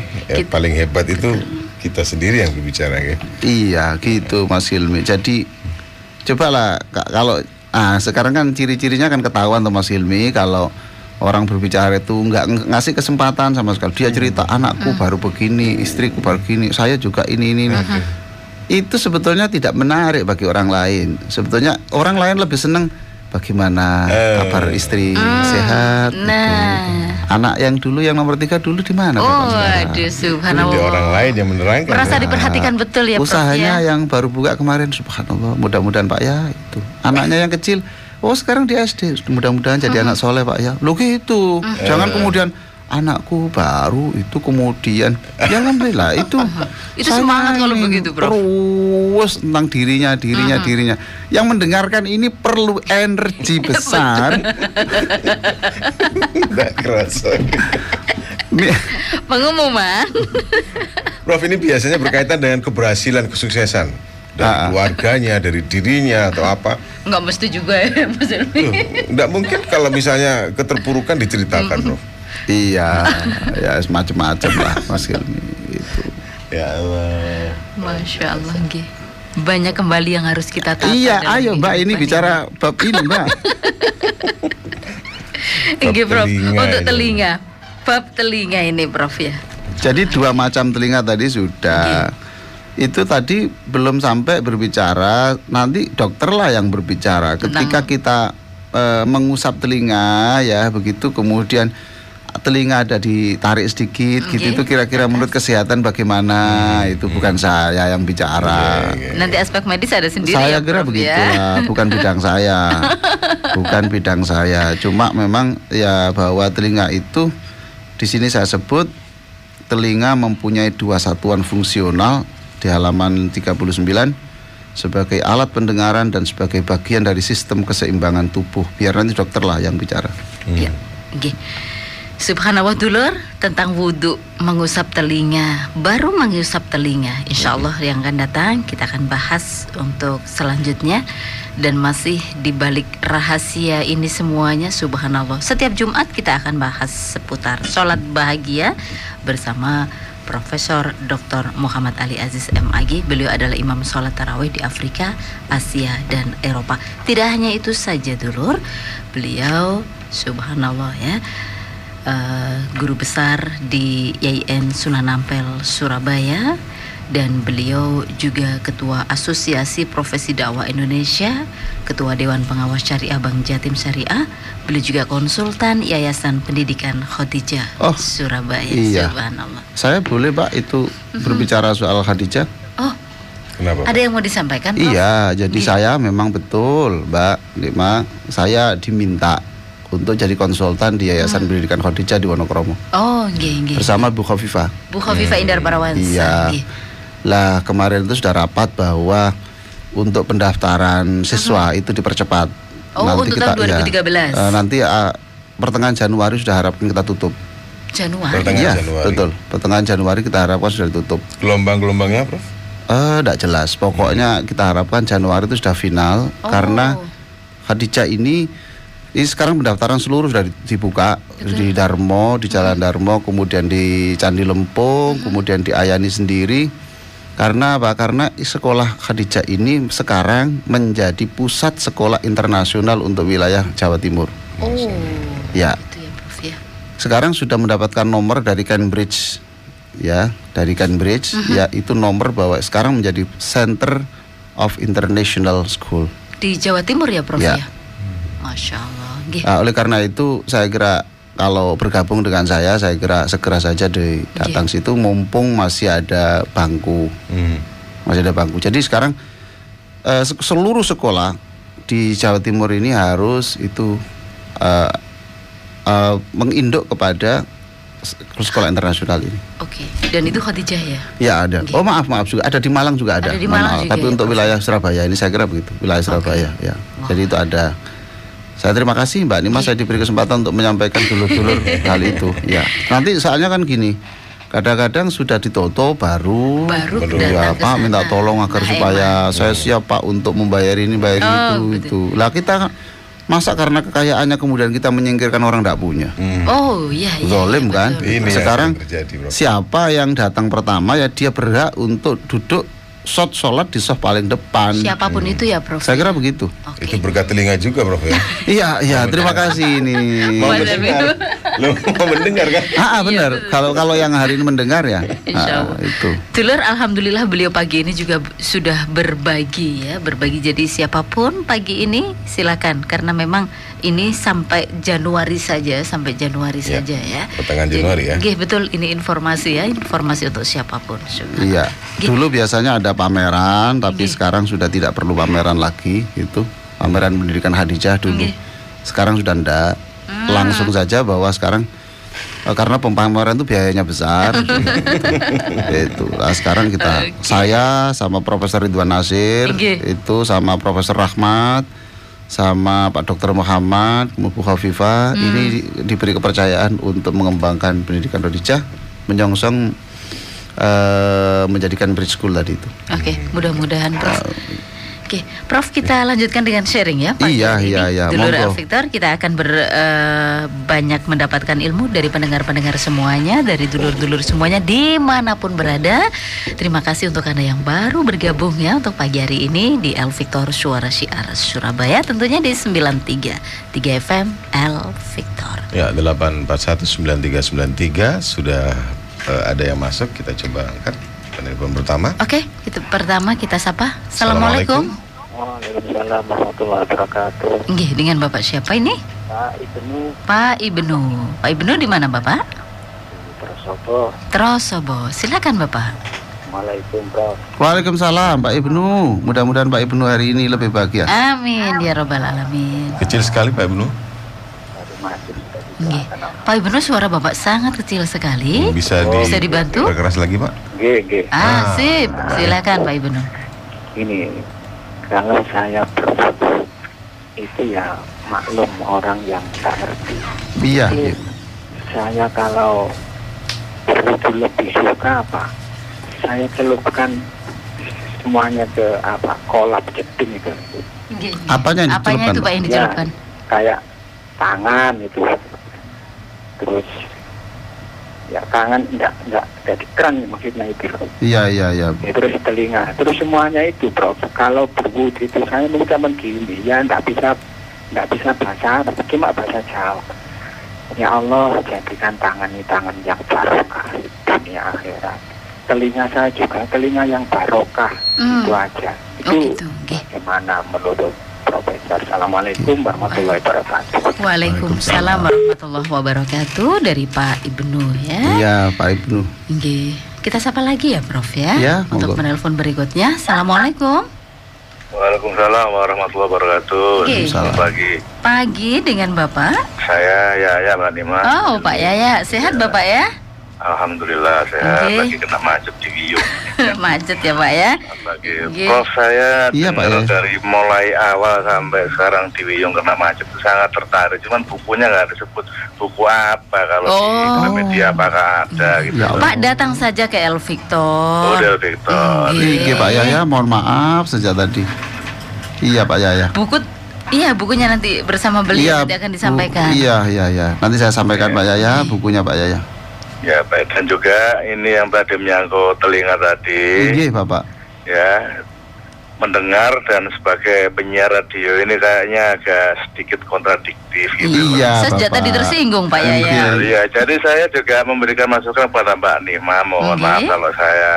paling hebat itu kita sendiri yang berbicara ya. Iya, gitu Mas Hilmi. Jadi cobalah kalau sekarang kan ciri-cirinya kan ketahuan tuh Mas Hilmi, kalau orang berbicara itu nggak ngasih kesempatan sama sekali. Dia cerita anakku baru begini, istriku baru begini, saya juga ini. Itu sebetulnya tidak menarik bagi orang lain. Sebetulnya orang lain lebih senang bagaimana kabar istri sehat. Anak yang dulu yang nomor 3 dulu di mana? Oh, aduh, subhanallah. Di orang lain yang menerangkan. Merasa diperhatikan betul ya, Prof. Usahanya yang baru buka kemarin, subhanallah. Mudah-mudahan Pak ya itu. Anaknya yang kecil, sekarang di SD, mudah-mudahan jadi anak soleh Pak ya. Loh gitu. Jangan kemudian anakku baru itu kemudian ya alhamdulillah itu semangat kalau begitu, Bro. Terus tentang dirinya. Yang mendengarkan ini perlu energi besar. Tidak kerasa. Pengumuman. Prof, ini biasanya berkaitan dengan keberhasilan, kesuksesan dari keluarganya, dari dirinya atau apa. Enggak mesti juga ya, Mas Hilmi. Enggak mungkin kalau misalnya keterpurukan diceritakan, Prof. Iya, ya semacam-macam lah Mas Hilmi itu. Ya Allah. Masya Allah, nggih. Banyak kembali yang harus kita tahu. Iya, ayo Mbak ini bicara bab ini, Mbak. Nggih, Prof. Untuk telinga. Bab telinga ini, Prof ya. Jadi 2 macam telinga tadi sudah. Itu tadi belum sampai berbicara, nanti dokter lah yang berbicara. Ketika kita mengusap telinga ya, begitu kemudian telinga ada ditarik sedikit gitu, itu kira-kira menurut kesehatan bagaimana? Itu bukan saya yang bicara. Nanti aspek medis ada sendiri. Saya ya, kira Prof, begitu ya? Bukan bidang saya. Bukan bidang saya. Cuma memang ya bahwa telinga itu di sini saya sebut telinga mempunyai 2 satuan fungsional di halaman 39 sebagai alat pendengaran dan sebagai bagian dari sistem keseimbangan tubuh. Biar nanti dokter lah yang bicara. Ya, oke. Subhanallah dulur, tentang wudhu mengusap telinga, baru mengusap telinga. Insya Allah yang akan datang kita akan bahas untuk selanjutnya. Dan masih di balik rahasia ini semuanya, subhanallah, setiap Jumat kita akan bahas seputar sholat bahagia bersama Profesor Dr. Muhammad Ali Aziz MAG. Beliau adalah imam sholat tarawih di Afrika, Asia, dan Eropa. Tidak hanya itu saja dulur, beliau subhanallah ya, guru besar di YIN Sunan Ampel Surabaya, dan beliau juga ketua Asosiasi Profesi Dakwah Indonesia, ketua Dewan Pengawas Syariah Bank Jatim Syariah. Beliau juga konsultan Yayasan Pendidikan Khadijah Surabaya. Iya. Subhanallah. Saya boleh Pak itu berbicara soal Khadijah? Kenapa? Ada yang mau disampaikan, Prof? Iya, jadi saya memang betul, Mbak Lima, saya diminta untuk jadi konsultan di Yayasan Pendidikan Khadijah di Wonokromo. Oh, nggih. Bersama Bu Khofifah. Bu Khofifah Indar Parawansa. Iya. Lah kemarin itu sudah rapat bahwa untuk pendaftaran siswa itu dipercepat. Oh, nanti untuk tahun 2013. Nanti pertengahan Januari sudah harapkan kita tutup. Januari. Pertengahan Iya, Januari. betul. Pertengahan Januari kita harapkan sudah ditutup. Gelombang-gelombangnya, Prof? Tidak jelas. Pokoknya kita harapkan Januari itu sudah final karena Khadijah ini sekarang pendaftaran seluruh sudah dibuka. Betul. Di Darmo, di Jalan Darmo, kemudian di Candi Lempung, kemudian di Ayani sendiri. Karena apa? Karena sekolah Khadijah ini sekarang menjadi pusat sekolah internasional untuk wilayah Jawa Timur. Oh. Ya. Itu ya, Prof ya. Sekarang sudah mendapatkan nomor dari Cambridge. Ya, dari Cambridge, yaitu nomor bahwa sekarang menjadi Center of International School di Jawa Timur ya, Prof ya. Masya Allah. Oleh karena itu saya kira kalau bergabung dengan saya kira segera saja datang situ mumpung masih ada bangku. Masih ada bangku. Jadi sekarang seluruh sekolah di Jawa Timur ini harus itu menginduk kepada sekolah internasional ini. Oke. Dan itu Khadijah ya? Ya ada. Oh maaf juga ada di Malang juga ada. Ada di Malang juga, tapi ya, untuk Prof? wilayah Surabaya ini saya kira begitu. Wilayah Surabaya ya. Jadi itu ada. Saya terima kasih Mbak Nima, saya diberi kesempatan untuk menyampaikan dulur-dulur hal itu. Ya. Nanti soalnya kan gini. Kadang-kadang sudah ditutup baru ya Pak minta tolong agar supaya saya siap Pak untuk membayar ini bayar itu. Lah kita masa karena kekayaannya kemudian kita menyingkirkan orang tidak punya. Oh iya. Zolim kan. Ini sekarang terjadi, siapa yang datang pertama ya dia berhak untuk duduk sholat di soft paling depan. Siapapun itu ya, Prof. Saya kira begitu. Okay. Itu berkat telinga juga, Prof ya. Iya, terima kasih ini. Mau mendengar. Lo mau mendengar kan? Benar. Kalau yang hari ini mendengar ya. Itu. Dulur, alhamdulillah beliau pagi ini juga sudah berbagi ya, Jadi siapapun pagi ini silakan karena memang ini sampai Januari saja ya. Pertengahan Januari ya. Betul, ini informasi untuk siapapun. Iya. Dulu biasanya ada pameran, tapi sekarang sudah tidak perlu pameran lagi gitu. Pameran pendidikan Khadijah dulu. Sekarang sudah enggak. Langsung saja bahwa sekarang karena pameran itu biayanya besar. Itu. Nah, sekarang kita saya sama Profesor Ridwan Nasir, itu sama Profesor Rahmat, sama Pak Dr. Muhammad, Bu Khofifah, ini diberi kepercayaan untuk mengembangkan pendidikan Khadijah, menyongsong menjadikan bridge school tadi itu. Oke, mudah-mudahan Prof. Oke, Prof, kita lanjutkan dengan sharing ya Pak. Iya. Dulur Al-Fiktor, kita akan banyak mendapatkan ilmu dari pendengar-pendengar semuanya, dari dulur-dulur semuanya dimanapun berada. Terima kasih untuk Anda yang baru bergabung ya untuk pagi hari ini di Al-Fiktor Suara Syiar Surabaya, tentunya di 93 FM Al-Fiktor. Ya, 8419393 sudah ada yang masuk, kita coba angkat. Penelpon pertama. Oke, itu pertama kita sapa. Assalamualaikum. Waalaikumsalam warahmatullahi wabarakatuh. Nggih, dengan Bapak siapa ini? Pak Ibnu. Pak Ibnu di mana Bapak? Trosobo. Silakan Bapak. Assalamualaikum, Prof. Waalaikumsalam Pak Ibnu. Mudah-mudahan Pak Ibnu hari ini lebih bahagia. Amin ya robbal alamin. Kecil sekali Pak Ibnu. Nggih. Pak Ibnu, suara Bapak sangat kecil sekali. Bisa dibantu? Berkeras lagi Pak. Sip. Silakan Pak Ibnu. Ini kalau saya berwudu itu ya maklum orang yang tak ngerti. Iya. Saya kalau berwudu lebih suka apa? Saya celupkan semuanya ke kolab jeding itu. Apanya itu Pak yang dicelupkan? Kayak tangan itu. Terus ya tangan enggak jadi keran maksudnya itu. Iya. Terus telinga, terus semuanya itu, Prof. Kalau berwudu itu saya mengucapkan gini, ya enggak bisa bahasa Arab, cuma bahasa Jawa. Ya Allah, jadikan tangan ini tangan yang barokah dunia akhirat. Telinga saya juga telinga yang barokah. Itu aja. Itu bagaimana menurut Profesor? Assalamualaikum warahmatullahi wabarakatuh. Waalaikumsalam warahmatullahi wabarakatuh dari Pak Ibnu ya. Iya, Pak Ibnu. Nggih. Kita sapa lagi ya Prof ya, Ya, untuk monggo. menelpon berikutnya. Assalamualaikum. Waalaikumsalam warahmatullahi wabarakatuh. Oke. Selamat pagi. Pagi dengan Bapak. Saya Yaya Mbak Nima. Oh Pak Yaya, sehat Bapak ya? Alhamdulillah sehat. Oke. Lagi kena macet di Wiyung. Macet ya Pak ya. Selamat pagi. Oke. Prof, saya Iya, Pak, dengar ya. dari mulai awal sampai sekarang di Wiyung kena macet itu sangat tertarik. Cuman bukunya nggak disebut buku apa kalau di media apakah ada gitu. Ya Allah. Pak datang saja ke El Victor. Oh, Del Victor. Iya. Iya Pak Yaya, mohon maaf sejak tadi. Iya Pak Yaya. Bukunya nanti bersama beliau nanti akan disampaikan. Iya. Nanti saya sampaikan Pak Yaya, bukunya Pak Yaya. Ya baik, dan juga ini yang tadi menyangkut telinga tadi. Iya Bapak. Ya, mendengar dan sebagai penyiar radio ini kayaknya agak sedikit kontradiktif gitu. Iya Sejak Bapak. tadi tersinggung Pak Yaya. Iya, jadi saya juga memberikan masukan kepada Mbak Nima. Mohon Oke. maaf kalau saya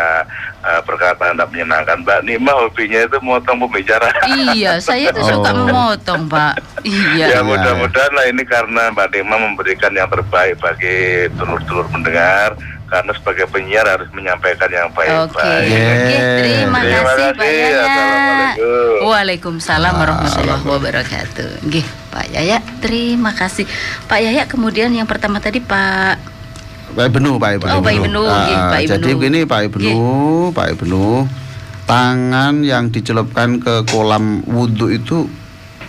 berkata tidak menyenangkan. Mbak Nima hobinya itu motong pembicaraan. Iya, saya tuh suka Oh. memotong Pak. Ya Iya. mudah-mudahan lah ini karena Mbak Nima memberikan yang terbaik bagi dulur-dulur mendengar. Karena sebagai penyiar harus menyampaikan yang Oke. baik-baik. Oke, terima Terima kasih Pak kasih. Yaya. Assalamualaikum. Waalaikumsalam warahmatullahi wabarakatuh. Nggih, Pak Yaya, terima kasih. Pak Yaya, kemudian yang pertama tadi Pak Pak Ibnu. Oh, Pak Ibnu, nggih, Pak Ibnu. Jadi begini Pak Ibnu, tangan yang dicelupkan ke kolam wudhu itu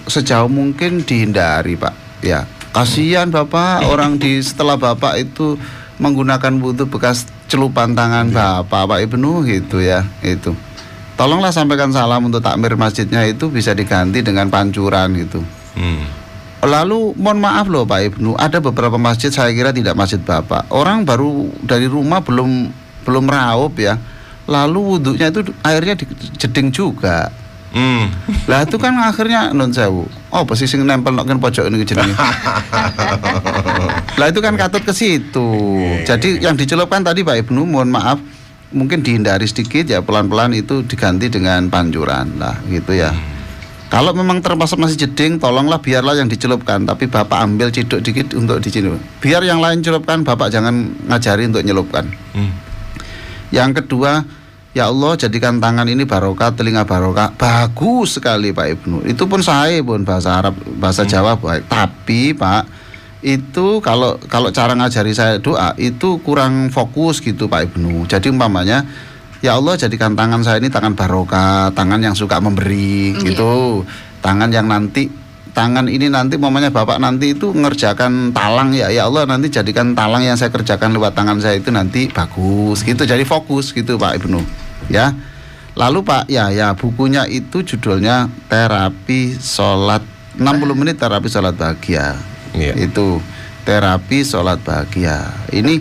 sejauh mungkin dihindari Pak. Ya, kasihan Bapak orang setelah Bapak itu menggunakan wudhu bekas celupan tangan Pak Ibnu gitu ya, itu. Tolonglah sampaikan salam untuk takmir masjidnya itu bisa diganti dengan pancuran gitu. Lalu mohon maaf loh Pak Ibnu, ada beberapa masjid saya kira tidak masjid Bapak. Orang baru dari rumah belum raup ya. Lalu wudhunya itu airnya dijeding juga. Lah itu kan akhirnya non sewu. Oh, posisi nempel noken pojok ini jenenge. Lah itu kan katut ke situ. Jadi yang dicelupkan tadi Pak Ibnu, mohon maaf, mungkin dihindari sedikit ya, pelan-pelan itu diganti dengan pancuran lah gitu ya. Kalau memang terpaksa masih jeding, tolonglah biarlah yang dicelupkan, tapi Bapak ambil ciduk dikit untuk dicelup. Biar yang lain celupkan, Bapak jangan ngajari untuk nyelupkan. Yang kedua, ya Allah jadikan tangan ini barokah, telinga barokah. Bagus sekali Pak Ibnu. Itu pun saya pun bahasa Arab, bahasa Jawa baik. Tapi Pak, itu kalau cara ngajari saya doa itu kurang fokus gitu Pak Ibnu. Jadi umpamanya, ya Allah jadikan tangan saya ini tangan barokah, tangan yang suka memberi gitu. Tangan yang tangan ini nanti umpamanya Bapak nanti itu ngerjakan talang ya Allah nanti jadikan talang yang saya kerjakan lewat tangan saya itu nanti bagus gitu. Jadi fokus gitu Pak Ibnu ya. Lalu Pak ya bukunya itu judulnya Terapi Sholat 60 menit Terapi Sholat Bahagia. Itu Terapi Sholat Bahagia. Ini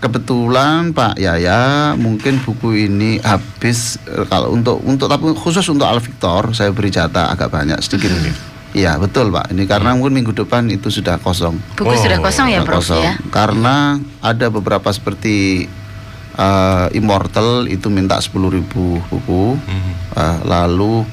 kebetulan Pak Yaya mungkin buku ini habis kalau untuk tapi khusus untuk Al Victor saya beri jatah agak banyak sedikit. Iya betul Pak. Ini karena mungkin minggu depan itu sudah kosong. Buku sudah kosong ya Prof kosong. ya. Karena ada beberapa seperti Immortal itu minta 10.000 buku. Lalu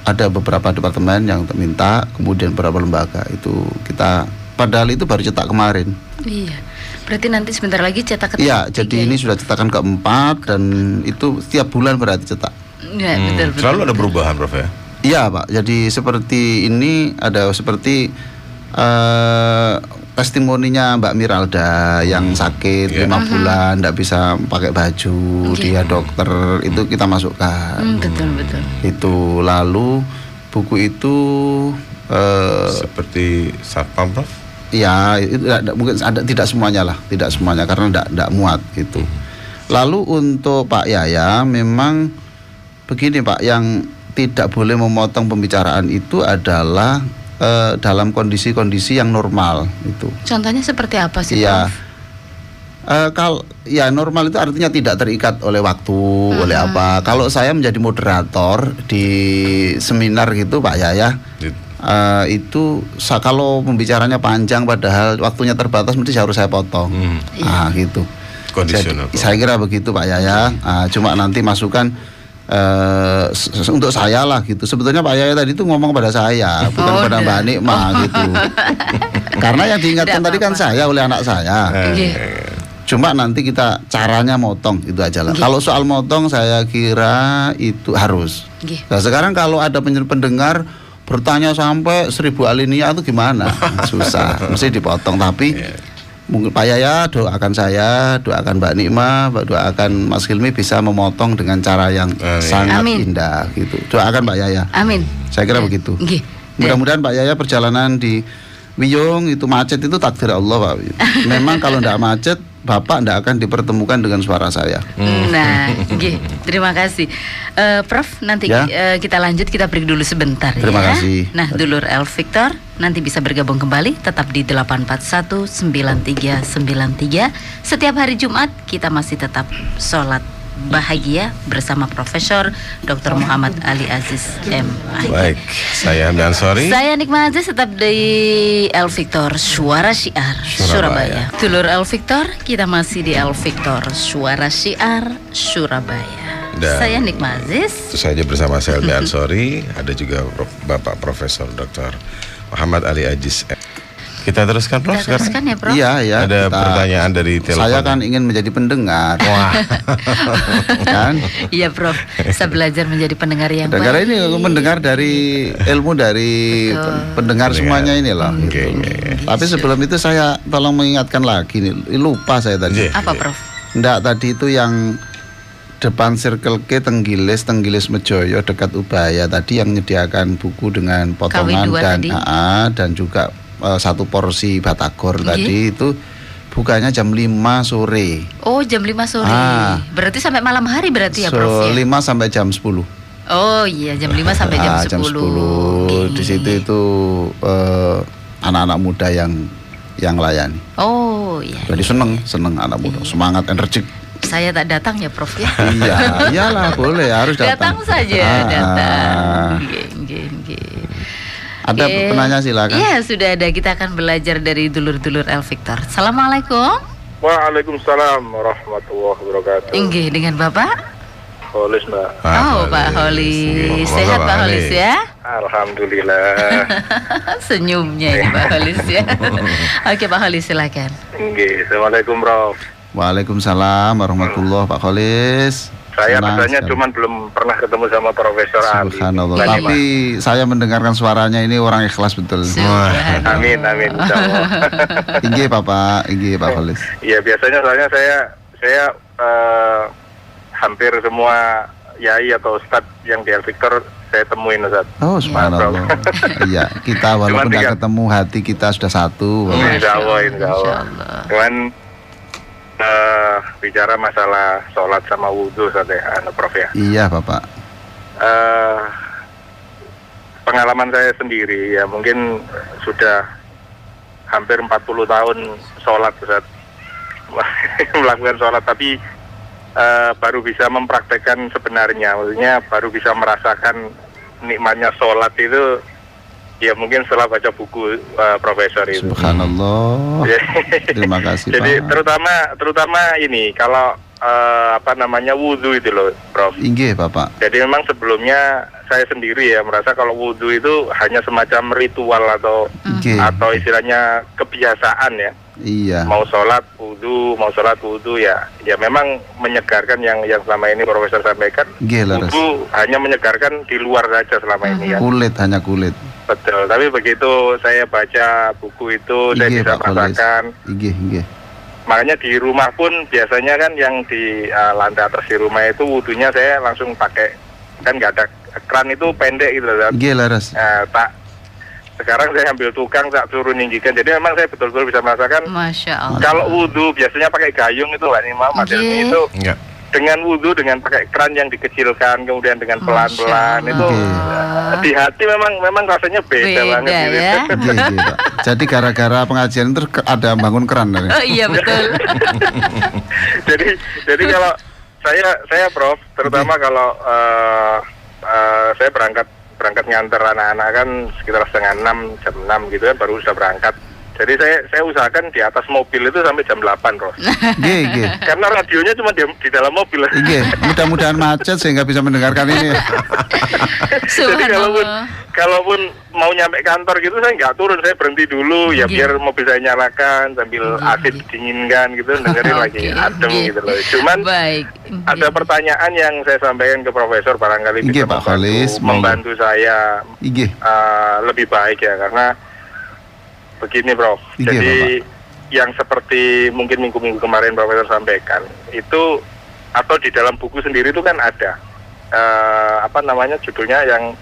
ada beberapa departemen yang minta, kemudian beberapa lembaga itu kita padahal itu baru cetak kemarin. Iya. Berarti nanti sebentar lagi cetak ketiga. Iya, jadi ini sudah cetakan keempat dan itu setiap bulan berarti cetak. Iya, betul. Selalu ada perubahan Prof ya? Iya Pak, jadi seperti ini ada seperti testimoninya Mbak Miralda yang sakit 5 bulan, tidak bisa pakai baju, dia dokter, itu kita masukkan. Betul. Itu lalu buku itu seperti satpam Prof? Ya, itu mungkin ada tidak semuanya karena tidak muat gitu. Lalu untuk Pak Yaya memang begini Pak, yang tidak boleh memotong pembicaraan itu adalah dalam kondisi-kondisi yang normal itu. Contohnya seperti apa sih Ya, Prof? kalau ya normal itu artinya tidak terikat oleh waktu, oleh apa. Kalau saya menjadi moderator di seminar gitu Pak Yaya, itu kalau pembicaranya panjang padahal waktunya terbatas mesti harus saya potong. Gitu. Kondisional. Jadi, saya kira begitu Pak Yaya. Cuma nanti masukan untuk saya lah gitu. Sebetulnya Pak Yaya tadi itu ngomong pada saya, bukan pada Mbak Nikma gitu. Karena yang diingatkan tadi kan saya oleh anak saya. Cuma nanti kita caranya motong itu aja lah. Kalau soal motong saya kira itu harus. Nah sekarang kalau ada pendengar bertanya sampai 1000 alinea itu gimana? Susah, mesti dipotong. Tapi mungkin Pak Yaya doakan saya, doakan Mbak Nikma, doakan Mas Hilmi bisa memotong dengan cara yang sangat indah gitu. Doakan Pak Yaya. Amin. Saya kira begitu. Mudah-mudahan Pak Yaya perjalanan di Wiyung itu macet itu takdir Allah Pak. Memang kalau tidak macet Bapak tidak akan dipertemukan dengan suara saya. Nah, terima kasih, Prof. Nanti kita lanjut, kita break dulu sebentar. Terima kasih. Nah, dulur El Victor nanti bisa bergabung kembali, tetap di 8419393. Setiap hari Jumat kita masih tetap sholat bahagia bersama Profesor Dr. Muhammad Ali Aziz M.A. Baik, saya Hamdan Ansori. Saya Nikma Aziz, tetap di El Victor Suara Syiar Surabaya. Dulur El Victor, kita masih di El Victor Suara Syiar Surabaya. Dan saya Nikma Aziz. Itu saja bersama saya Hamdan Ansori. Ada juga Bapak Profesor Dr. Muhammad Ali Aziz. Kita teruskan, Prof. Kita teruskan ya, Prof. Iya. Ada pertanyaan dari telepon. Saya kan ingin menjadi pendengar. Wah. Kan? Iya, Prof. Saya belajar menjadi pendengar yang baik. Pendengar ini mendengar dari ilmu dari pendengar semuanya ini loh. Tapi sebelum itu saya tolong mengingatkan lagi nih. Lupa saya tadi. Apa, Prof? Enggak, tadi itu yang depan Circle K Tenggilis Mejoyo dekat Ubaya tadi yang menyediakan buku dengan potongan dan juga satu porsi batagor tadi itu bukanya jam 5 sore. Oh, jam 5 sore. Berarti sampai malam hari berarti ya, Prof? 5 sampai jam 10. Oh iya, jam 5 sampai jam 10. Jam 10. Di situ itu anak-anak muda yang layani. Oh iya. Jadi seneng anak muda, semangat, energik. Saya tak datang ya, Prof ya. Iya, iyalah boleh, harus datang. Datang saja, datang. Ada penanya silakan. Iya, sudah ada. Kita akan belajar dari dulur-dulur El Victor. Assalamualaikum. Waalaikumsalam warahmatullahi wabarakatuh. Inggih, dengan Bapak Holis, Mbak. Oh, Pak Holis. Sehat Pak Holis ya? Alhamdulillah. Senyumnya ya Pak Holis ya. Oke, Pak Holis silakan. Inggih, Assalamualaikum, Prof. Waalaikumsalam warahmatullahi Pak Holis. Saya katanya cuman belum pernah ketemu sama Profesor Ali. Subhanallah. Tapi saya mendengarkan suaranya ini orang ikhlas betul. Amin. Inggih Bapak Holis. Iya, biasanya soalnya saya hampir semua yai atau ustadz yang di El Victor saya temuin, Ustaz. Oh, subhanallah. Iya, kita walaupun tidak ketemu hati kita sudah satu. Insya Allah. Cuman bicara masalah sholat sama wudhu, Prof ya. Iya, Bapak. Pengalaman saya sendiri ya mungkin sudah hampir 40 tahun sholat, Ustaz. Melakukan sholat, tapi baru bisa mempraktekkan sebenarnya, maksudnya baru bisa merasakan nikmatnya sholat itu ya mungkin setelah baca buku Profesor itu. Subhanallah. Terima kasih, jadi Pak. terutama ini kalau wudhu itu loh, Prof. Inggih, Bapak. Jadi memang sebelumnya saya sendiri ya merasa kalau wudhu itu hanya semacam ritual atau istilahnya kebiasaan ya. Iya. Mau sholat wudhu ya memang menyegarkan yang selama ini Profesor sampaikan. Wudhu hanya menyegarkan di luar saja selama ini ya. Hanya kulit. Betul. Tapi begitu saya baca buku itu saya bisa merasakan. Makanya di rumah pun biasanya kan yang di lantai atas di rumah itu wudhunya saya langsung pakai, kan nggak ada keran itu pendek gitu loh. Sekarang saya ambil tukang, tak suruh ninggikan. Jadi memang saya betul-betul bisa merasakan. Masya Allah. Kalau wudhu biasanya pakai gayung itu Pak Imam, itu dengan wudhu dengan pakai keran yang dikecilkan, kemudian dengan pelan-pelan itu di hati memang rasanya beda banget gitu. Ya? Jadi gara-gara pengajian itu ada bangun keran dari. Oh iya betul. jadi kalau saya Prof, terutama kalau saya berangkat nganter anak-anak kan sekitar 5:30 jam 6 gitu kan baru sudah berangkat. Jadi saya usahakan di atas mobil itu sampai jam 8, Prof. Nggih. Karena radionya cuma di dalam mobil. Nggih, mudah-mudahan macet sehingga bisa mendengarkan ini. Jadi kalaupun mau nyampe kantor gitu saya nggak turun, saya berhenti dulu ya biar mobil saya nyalakan sambil AC didinginkan gitu, dengerin lagi adem gitu loh. Cuman ada pertanyaan yang saya sampaikan ke Profesor, barangkali bisa membantu saya lebih baik ya, karena begini Prof. Jadi yang seperti mungkin minggu-minggu kemarin Profesor sampaikan itu, atau di dalam buku sendiri itu kan ada judulnya yang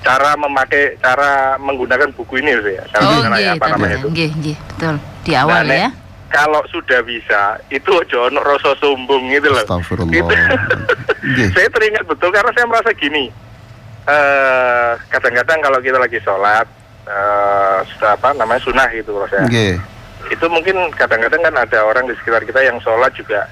cara menggunakan buku ini ya. Betul. Di awal ya. Kalau sudah bisa, itu ojo rasa sombong gitu loh. Gitu. Saya teringat betul karena saya merasa gini. Kadang-kadang kalau kita lagi sholat, sunnah gitu loh saya. Itu mungkin kadang-kadang kan ada orang di sekitar kita yang sholat juga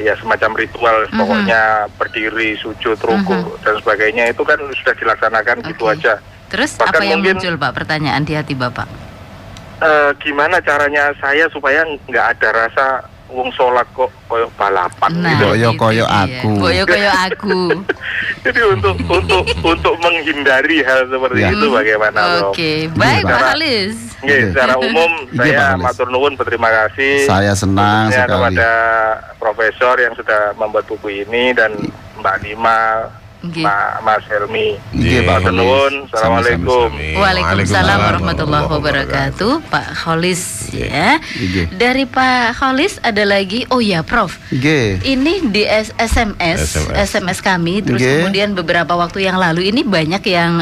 ya semacam ritual, pokoknya berdiri, sujud, ruku dan sebagainya itu kan sudah dilaksanakan gitu aja. Terus bahkan apa yang muncul Pak, pertanyaan di hati Bapak? Gimana caranya saya supaya nggak ada rasa wong sholat kok koyo balapan gitu. Koyo aku. Jadi untuk menghindari hal seperti itu bagaimana? Oke, baik Pak Khalis. Secara umum saya matur nuwun, berterima kasih. Saya senang sekali kepada Profesor yang sudah membuat buku ini dan Mbak Nima, Mas Helmi. Matur nuwun. Assalamualaikum. Waalaikumsalam warahmatullahi wabarakatuh. Pak Khalis ya. Dari Pak Khalis ada lagi, Prof. Ini di SMS kami, terus kemudian beberapa waktu yang lalu ini banyak yang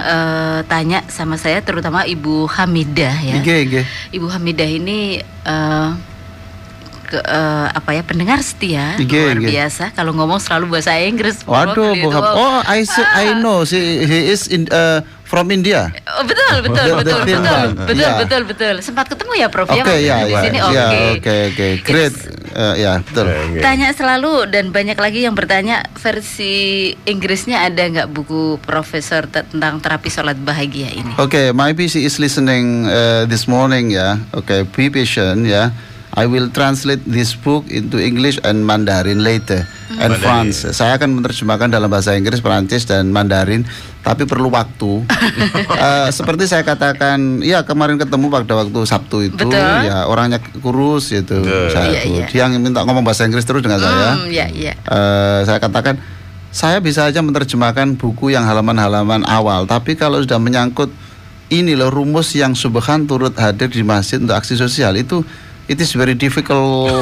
tanya sama saya, terutama Ibu Hamidah ya. Ibu Hamidah ini pendengar setia, luar biasa. Kalau ngomong selalu bahasa Inggris. Waduh, I know he is from India. Betul. Sempat ketemu ya Prof di sini. Great. Betul. Tanya selalu, dan banyak lagi yang bertanya versi Inggrisnya ada nggak buku Profesor tentang terapi sholat bahagia ini? Maybe she is listening this morning ya. Be patient ya. I will translate this book into English and Mandarin later and France. Saya akan menerjemahkan dalam bahasa Inggris, Perancis dan Mandarin, tapi perlu waktu. Seperti saya katakan, kemarin ketemu pada waktu Sabtu itu, ya orangnya kurus gitu. Dia yang minta ngomong bahasa Inggris terus dengan saya. Saya katakan, saya bisa aja menerjemahkan buku yang halaman-halaman awal, tapi kalau sudah menyangkut ini loh rumus yang subhan turut hadir di masjid untuk aksi sosial itu, it is very difficult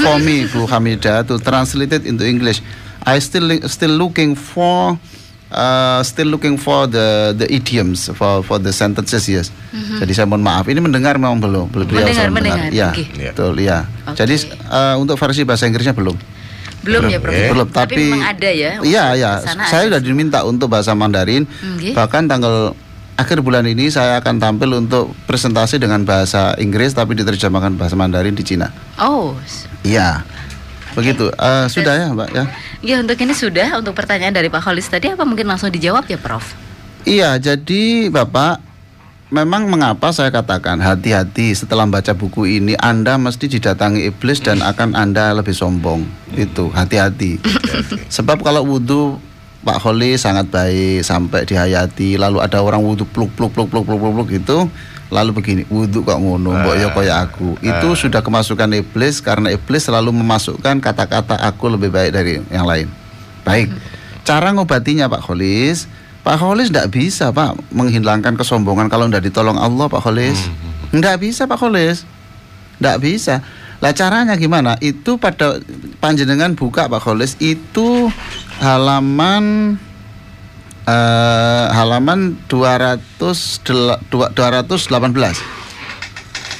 for me, Bu Hamidah, to translate it into English. I still looking for the idioms for the sentences. Yes. Jadi saya mohon maaf. Ini mendengar memang belum mendengar. Ya, betul ya. Jadi untuk versi bahasa Inggrisnya belum ya, Prof. Belum, tapi memang ada ya. Iya. Saya sudah diminta untuk bahasa Mandarin. Bahkan tanggal akhir bulan ini saya akan tampil untuk presentasi dengan bahasa Inggris tapi diterjemahkan bahasa Mandarin di Cina. Iya. Begitu. Sudah ya, Mbak ya? Ya, untuk ini sudah. Untuk pertanyaan dari Pak Khalis tadi apa mungkin langsung dijawab ya, Prof? Iya, jadi Bapak, memang mengapa saya katakan hati-hati setelah membaca buku ini Anda mesti didatangi iblis dan akan Anda lebih sombong. Itu, hati-hati. Sebab kalau wudhu Pak Khalis sangat baik sampai dihayati, lalu ada orang wudhu pluk gitu, lalu begini, wudhu kok ngono, mbok yo kaya aku. Itu sudah kemasukan iblis, karena iblis selalu memasukkan kata-kata aku lebih baik dari yang lain. Baik. Cara ngobatinya Pak Khalis tidak bisa Pak menghilangkan kesombongan kalau tidak ditolong Allah Pak Khalis. Tidak bisa Pak Khalis. Tidak bisa. Lah caranya gimana? Itu pada panjenengan buka Pak Khalis itu halaman 218.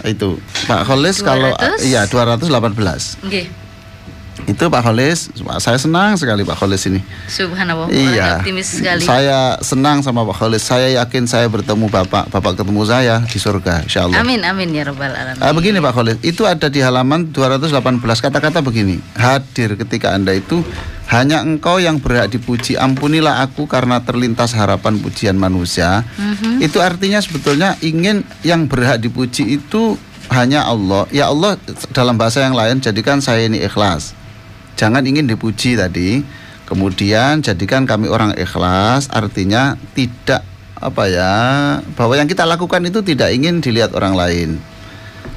Itu Pak Khalis 200? Kalau 218. Itu Pak Khalis, saya senang sekali Pak Khalis ini. Subhanallah, optimis sekali. Saya senang sama Pak Khalis. Saya yakin saya bertemu Bapak ketemu saya di surga, insyaallah. Amin ya rabbal alamin. Begini Pak Khalis, itu ada di halaman 218, kata-kata begini. Hadir ketika Anda itu Hanya Engkau yang berhak dipuji, ampunilah aku karena terlintas harapan pujian manusia. Itu artinya sebetulnya ingin yang berhak dipuji itu hanya Allah. Ya Allah, dalam bahasa yang lain, jadikan saya ini ikhlas. Jangan ingin dipuji tadi. Kemudian jadikan kami orang ikhlas, artinya tidak bahwa yang kita lakukan itu tidak ingin dilihat orang lain.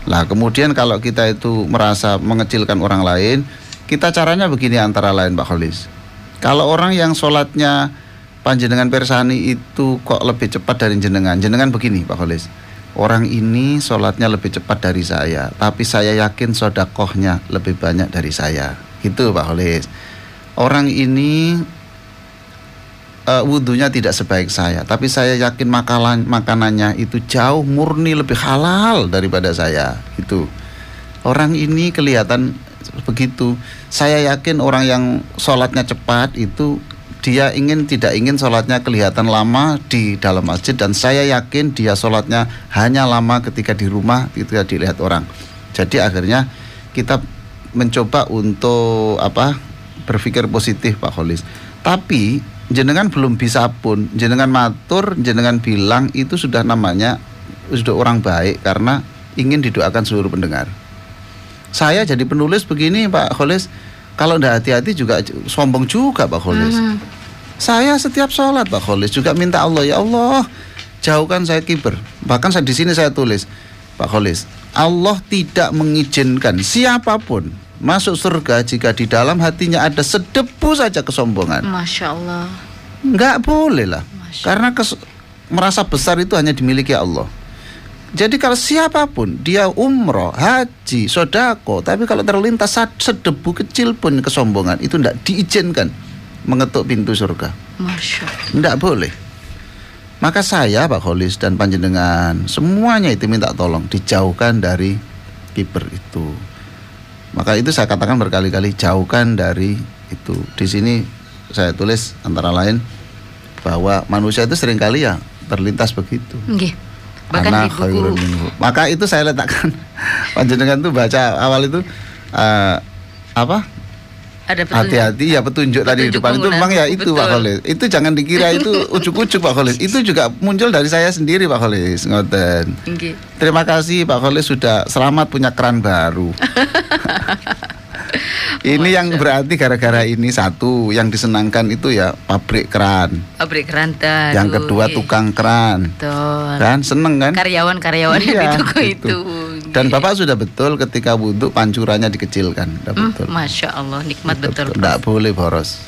Lah kemudian kalau kita itu merasa mengecilkan orang lain, kita caranya begini antara lain Pak Kholis. Kalau orang yang sholatnya panjenengan persani itu kok lebih cepat dari jenengan begini Pak Kholis. Orang ini sholatnya lebih cepat dari saya, tapi saya yakin sodakohnya lebih banyak dari saya. Gitu Pak Kholis. Orang ini wudhunya tidak sebaik saya, tapi saya yakin makanannya itu jauh murni lebih halal daripada saya. Gitu. Orang ini kelihatan begitu. Saya yakin orang yang sholatnya cepat itu dia tidak ingin sholatnya kelihatan lama di dalam masjid, dan saya yakin dia sholatnya hanya lama ketika di rumah, ketika dilihat orang. Jadi akhirnya kita mencoba untuk berpikir positif Pak Kholis. Tapi jenengan belum bisa pun, jenengan matur, jenengan bilang itu sudah namanya sudah orang baik karena ingin didoakan seluruh pendengar. Saya jadi penulis begini Pak Kholis, kalau tidak hati-hati juga sombong juga Pak Kholis. Saya setiap sholat Pak Kholis juga minta Allah, ya Allah jauhkan saya kiber. Bahkan di sini saya tulis Pak Kholis, Allah tidak mengizinkan siapapun masuk surga jika di dalam hatinya ada sedebu saja kesombongan. Masya Allah. Enggak boleh lah, karena merasa besar itu hanya dimiliki Allah. Jadi kalau siapapun dia umroh, haji, sodako, tapi kalau terlintas sedebu kecil pun kesombongan, itu tidak diizinkan mengetuk pintu surga. Masya Allah. Tidak boleh. Maka saya Pak Kholis dan panjenengan semuanya itu minta tolong dijauhkan dari kiber itu. Maka itu saya katakan berkali-kali, jauhkan dari itu. Di sini saya tulis antara lain bahwa manusia itu seringkali ya terlintas begitu. Bahkan di buku. Maka itu saya letakkan panjenengan tuh baca awal itu ada hati-hati ya petunjuk tadi di depan itu memang ya itu Pak Kholis. Itu jangan dikira itu ujuk-ujuk Pak Kholis. Itu juga muncul dari saya sendiri Pak Kholis. Ngoten. Terima kasih Pak Kholis sudah selamat punya keran baru. Ini yang berarti gara-gara ini satu yang disenangkan itu ya pabrik keran. Pabrik keran dan yang kedua tukang keran. Betul. Kan seneng kan? Karyawan-karyawan di toko itu. Dan Bapak sudah betul ketika wudhu pancurannya dikecilkan. Betul. Masya Allah, nikmat betul. Tidak boleh boros.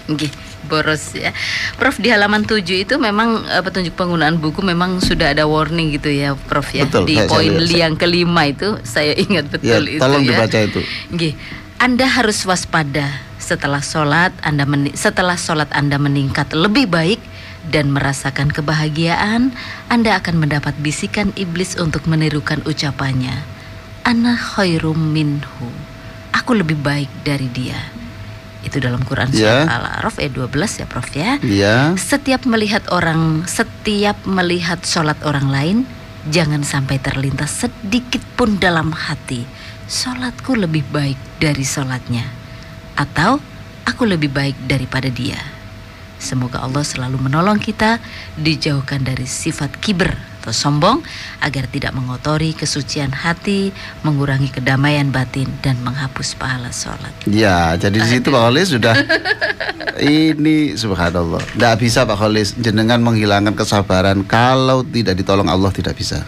Boros ya. Prof, di halaman 7 itu memang petunjuk penggunaan buku memang sudah ada warning gitu ya Prof ya. Betul, di poin yang kelima itu saya ingat betul ya, itu tolong ya. Dibaca itu. Anda harus waspada setelah sholat Anda meningkat lebih baik dan merasakan kebahagiaan, Anda akan mendapat bisikan iblis untuk menirukan ucapannya, Ana khairum minhu, aku lebih baik dari dia. Itu dalam Quran surah Al-A'raf ayat 12 ya Prof ya. Setiap melihat sholat orang lain, jangan sampai terlintas sedikit pun dalam hati, sholatku lebih baik dari sholatnya, atau aku lebih baik daripada dia. Semoga Allah selalu menolong kita dijauhkan dari sifat kiber atau sombong, agar tidak mengotori kesucian hati, mengurangi kedamaian batin, dan menghapus pahala sholat. Ya, jadi di situ Pak Kholis sudah ini subhanallah. Tidak bisa Pak Kholis jenengan menghilangkan kesabaran kalau tidak ditolong Allah, tidak bisa.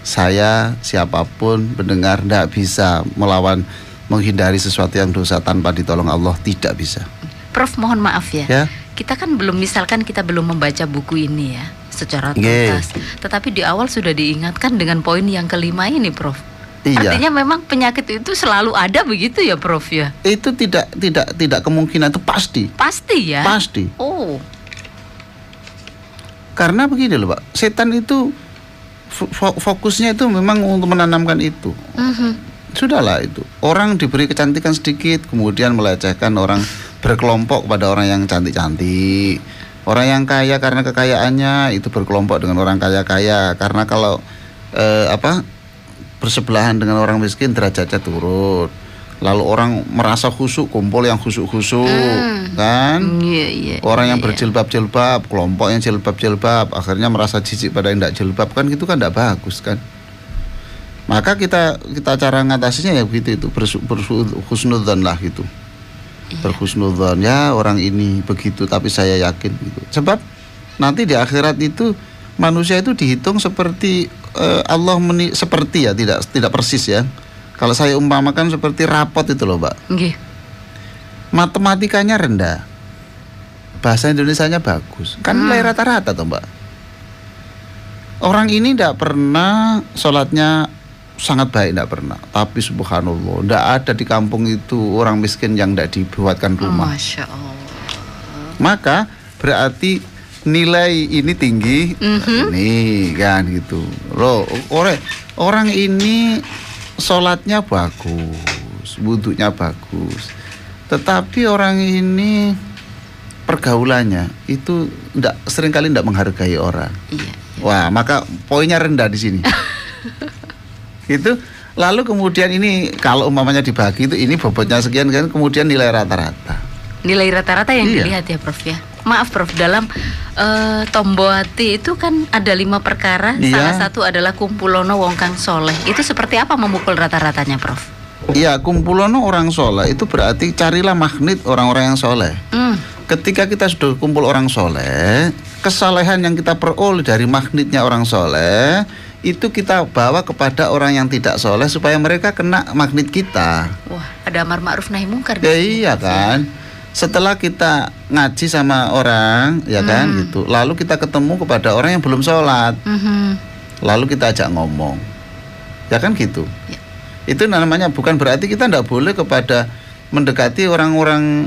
Saya siapapun pendengar tidak bisa melawan, menghindari sesuatu yang dosa tanpa ditolong Allah, tidak bisa. Prof, mohon maaf ya. Kita kan misalkan kita belum membaca buku ini ya secara tuntas, tetapi di awal sudah diingatkan dengan poin yang kelima ini Prof. Artinya memang penyakit itu selalu ada begitu ya Prof ya? Itu tidak kemungkinan, itu pasti. Pasti ya? Pasti. Oh. Karena begini loh Pak, setan itu fokusnya itu memang untuk menanamkan itu. Sudahlah itu. Orang diberi kecantikan sedikit, kemudian melecehkan orang, berkelompok pada orang yang cantik-cantik. Orang yang kaya karena kekayaannya itu berkelompok dengan orang kaya-kaya. Karena kalau bersebelahan dengan orang miskin derajatnya turun. Lalu orang merasa khusyuk, kumpul yang khusyuk-khusyuk, kan? Orang yang berjilbab-jilbab, kelompok yang jilbab-jilbab, akhirnya merasa jijik pada yang tidak jilbab, kan gitu kan tidak bagus kan? Maka kita cara ngatasinya ya begitu itu, berhusnudzon lah gitu. Berhusnudzon, ya orang ini begitu, tapi saya yakin gitu. Sebab nanti di akhirat itu manusia itu dihitung seperti Allah seperti ya, tidak persis ya. Kalau saya umpamakan seperti rapot itu loh, Mbak. Matematikanya rendah, bahasa Indonesianya bagus, kan nilai rata-rata toh, Mbak. Orang ini tidak pernah sholatnya sangat baik, tidak pernah. Tapi subhanallah, tidak ada di kampung itu orang miskin yang tidak dibuatkan rumah. Masya Allah. Maka berarti nilai ini tinggi, ini kan gitu. Loh, orang ini sholatnya bagus, wudunya bagus, tetapi orang ini pergaulannya itu seringkali tidak menghargai orang. Wah, maka poinnya rendah di sini. Itu lalu kemudian ini kalau umpamanya dibagi itu ini bobotnya sekian kan, kemudian nilai rata-rata. Nilai rata-rata yang dilihat ya Prof ya. Maaf Prof, dalam Tombowati itu kan ada 5 perkara, salah satu adalah kumpulono wong kang soleh. Itu seperti apa memukul rata-ratanya Prof? Iya, kumpulono orang soleh itu berarti carilah magnet orang-orang yang soleh. Ketika kita sudah kumpul orang soleh, kesalehan yang kita peroleh dari magnetnya orang soleh itu kita bawa kepada orang yang tidak soleh supaya mereka kena magnet kita. Wah, ada amar ma'ruf nahi mungkar. Ya, iya kan. Setelah kita ngaji sama orang, ya kan gitu. Lalu kita ketemu kepada orang yang belum sholat, lalu kita ajak ngomong, ya kan gitu. Itu namanya bukan berarti kita tidak boleh kepada mendekati orang-orang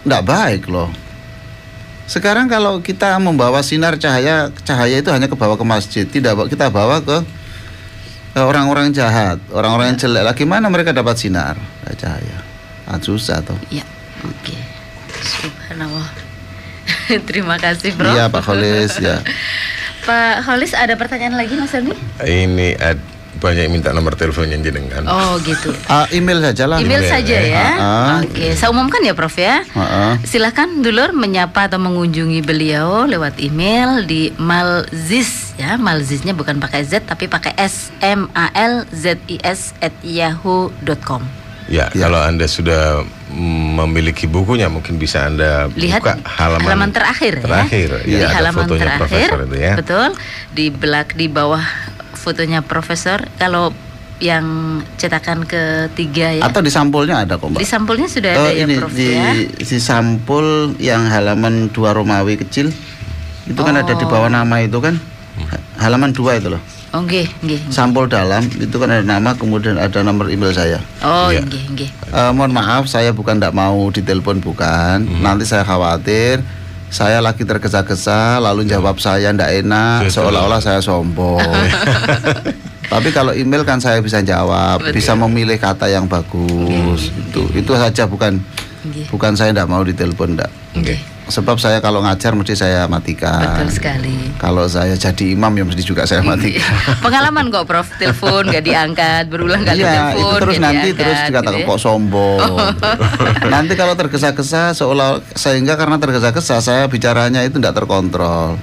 tidak baik loh. Sekarang kalau kita membawa sinar cahaya itu hanya ke bawah ke masjid, tidak kita bawa ke orang-orang jahat, orang-orang yang jelek. Lagi mana mereka dapat sinar cahaya? Susah toh. Iya. Oke. Subhanallah. Terima kasih Bro. Iya Pak Kholis ya. Pak Kholis ada pertanyaan lagi Mas Helmi? Ini banyak minta nomor teleponnya jenengan. Oh gitu. Email saja lah. Email saja ya. Oke, saya umumkan ya Prof ya. Silahkan dulur menyapa atau mengunjungi beliau lewat email di malzis ya. Malzisnya bukan pakai Z tapi pakai SMALZIS@yahoo.com. Ya, kalau Anda sudah memiliki bukunya mungkin bisa Anda lihat buka halaman terakhir ya. Di Ya, halaman fotonya terakhir itu ya. Betul. Di bawah fotonya Profesor. Kalau yang cetakan ketiga ya. Atau di sampulnya ada kok Mbak. Di sampulnya sudah ada ya Prof ya. Di sampul yang halaman 2 Romawi kecil itu kan ada di bawah nama itu kan. Halaman 2 itu loh. Oh nggih. Sampul dalam itu kan ada nama, kemudian ada nomor email saya. Oh nggih. Mohon maaf saya bukan tidak mau ditelepon, bukan. Nanti saya khawatir saya lagi tergesa-gesa lalu jawab saya tidak enak, seolah-olah saya sombong. Tapi kalau email kan saya bisa jawab, bisa memilih kata yang bagus. Itu saja, bukan saya tidak mau ditelepon enggak. Sebab saya kalau ngajar mesti saya matikan. Betul sekali. Kalau saya jadi imam ya mesti juga saya matikan. Pengalaman kok Prof, telepon gak diangkat, berulang kali telepon. Itu terus nanti terus dikatakan kok sombong. Nanti kalau tergesa-gesa sehingga karena tergesa-gesa saya bicaranya itu tidak terkontrol.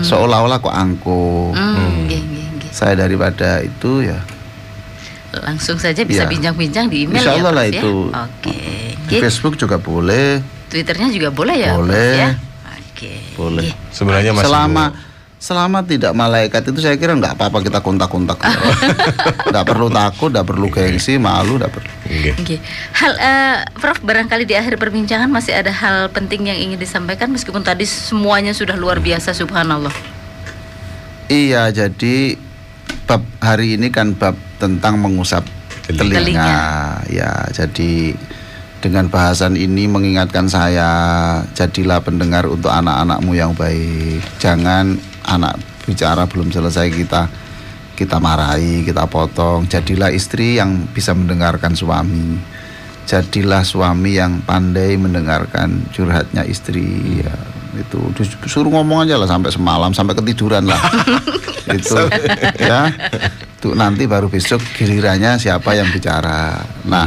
Seolah-olah kok angkuh. Saya daripada itu ya langsung saja bisa bincang-bincang di email. Insya Allah ya, lah Prof, itu. Ya? Oke. Facebook juga boleh. Twitternya juga boleh ya? Boleh. Ya? Oke. Boleh. Sebenarnya masih selama tidak malaikat itu saya kira nggak apa-apa kita kontak-kontak. Nggak perlu takut, nggak perlu gengsi, malu, nggak perlu. Okay. Prof, barangkali di akhir perbincangan masih ada hal penting yang ingin disampaikan meskipun tadi semuanya sudah luar biasa, subhanallah. Iya, jadi bab hari ini kan bab tentang mengusap telinga. Ya, jadi dengan bahasan ini mengingatkan saya, jadilah pendengar untuk anak-anakmu yang baik. Jangan anak bicara belum selesai kita marahi, kita potong. Jadilah istri yang bisa mendengarkan suami. Jadilah suami yang pandai mendengarkan curhatnya istri. Ya, itu suruh ngomong aja lah sampai semalam, sampai ketiduran lah. Itu ya. Tuh nanti baru besok gilirannya siapa yang bicara. Nah,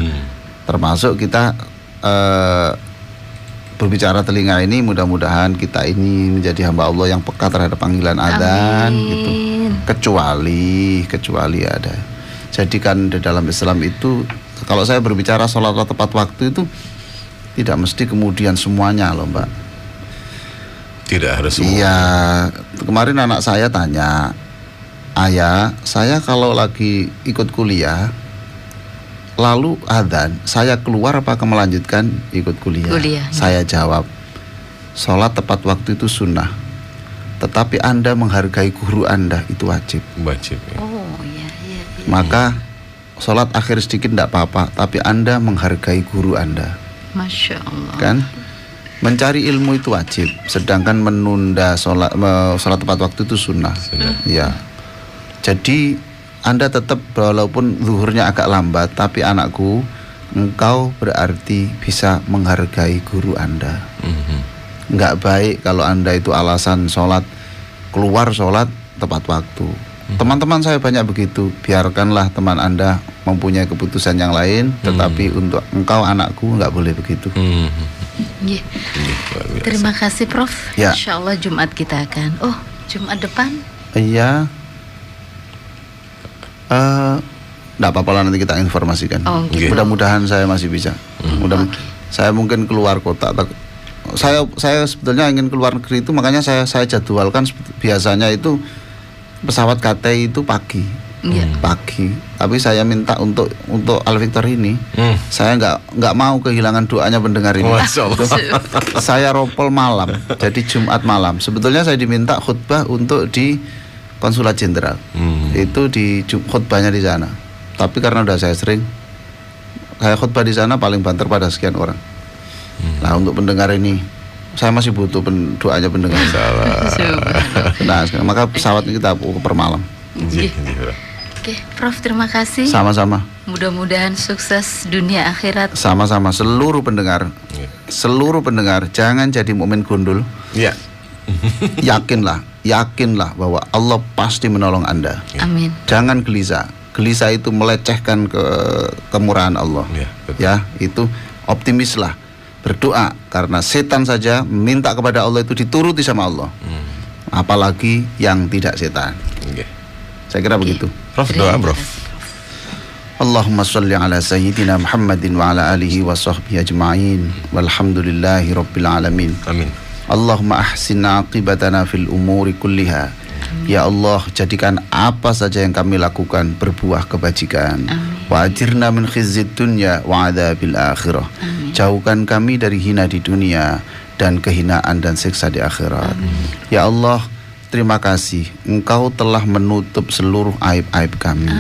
Termasuk kita berbicara telinga ini, mudah-mudahan kita ini menjadi hamba Allah yang peka terhadap panggilan adzan gitu. Kecuali ada. Jadi kan di dalam Islam itu kalau saya berbicara sholat tepat waktu itu tidak mesti kemudian semuanya loh Mbak. Tidak harus semua. Iya, kemarin anak saya tanya, ayah, saya kalau lagi ikut kuliah lalu adzan, saya keluar apa melanjutkan ikut kuliah? Saya jawab, sholat tepat waktu itu sunnah, tetapi Anda menghargai guru Anda itu wajib. Wajib. Ya. Oh iya. Maka sholat akhir sedikit tidak apa-apa, tapi Anda menghargai guru Anda. Masya Allah. Kan? Mencari ilmu itu wajib, sedangkan menunda sholat tepat waktu itu sunnah. Ya. Jadi Anda tetap walaupun zuhurnya agak lambat, tapi anakku, engkau berarti bisa menghargai guru Anda. Enggak baik kalau Anda itu alasan keluar sholat tepat waktu. Teman-teman saya banyak begitu. Biarkanlah teman Anda mempunyai keputusan yang lain, tetapi untuk engkau anakku enggak boleh begitu. Yeah. Terima kasih Prof. Ya. Insya Allah Jumat kita akan. Oh, Jumat depan? Iya. Enggak apa-apa lah, nanti kita informasikan. Oh, gitu. Mudah-mudahan saya masih bisa. Saya mungkin keluar kota. Saya sebetulnya ingin keluar negeri itu, makanya saya jadwalkan biasanya itu pesawat KTI itu pagi. Pagi. Tapi saya minta untuk Al Victor ini, saya nggak mau kehilangan doanya pendengar ini. Saya ropol malam, jadi Jumat malam. Sebetulnya saya diminta khutbah untuk di Konsulat Jenderal. Itu di khutbahnya di sana. Tapi karena udah saya sering, saya khutbah di sana paling banter pada sekian orang. Nah, untuk pendengar ini saya masih butuh doanya pendengar. Nah, maka pesawatnya kita per malam. Oke, Prof, terima kasih. Sama-sama. Mudah-mudahan sukses dunia akhirat. Sama-sama. Seluruh pendengar, jangan jadi mukmin gundul. Iya. Yakinlah bahwa Allah pasti menolong Anda. Amin. Jangan gelisah. Gelisah itu melecehkan kemurahan Allah. Ya, itu optimislah. Berdoa, karena setan saja minta kepada Allah itu dituruti sama Allah. Apalagi yang tidak setan. Saya kira begitu. Prof, doa Prof. Allahumma sholli ala sayyidina Muhammadin wa ala alihi wa sahbihi ajma'in walhamdulillahi rabbil alamin. Amin. Allahumma ahsin aqibatana fil umuri kulliha. Ya Allah, jadikan apa saja yang kami lakukan berbuah kebajikan. Wa ajirna min khizyid dunya wa adzabil akhirah. Jauhkan kami dari hina di dunia dan kehinaan dan siksa di akhirat. Ya Allah, terima kasih, Engkau telah menutup seluruh aib-aib kami.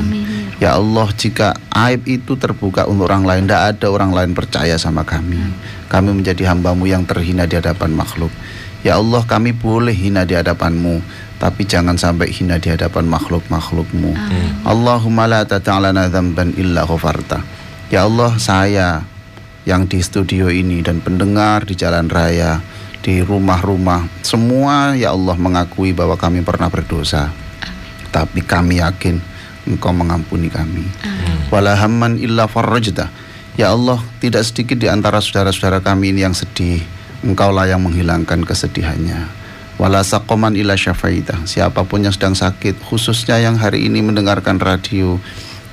Ya Allah, jika aib itu terbuka untuk orang lain, tidak ada orang lain percaya sama kami. Kami menjadi hamba-Mu yang terhina di hadapan makhluk. Ya Allah, kami boleh hina di hadapan-Mu, tapi jangan sampai hina di hadapan makhluk-makhluk-Mu. Allahumma la tata'alana dzamban illa ghafarta. Ya Allah, saya yang di studio ini dan pendengar di jalan raya, di rumah-rumah, semua ya Allah mengakui bahwa kami pernah berdosa. Tapi kami yakin Engkau mengampuni kami. Wala hamman illa farrajta. Ya Allah, tidak sedikit di antara saudara-saudara kami ini yang sedih, Engkaulah yang menghilangkan kesedihannya. Wala saqaman illa syafaita. Siapapun yang sedang sakit, khususnya yang hari ini mendengarkan radio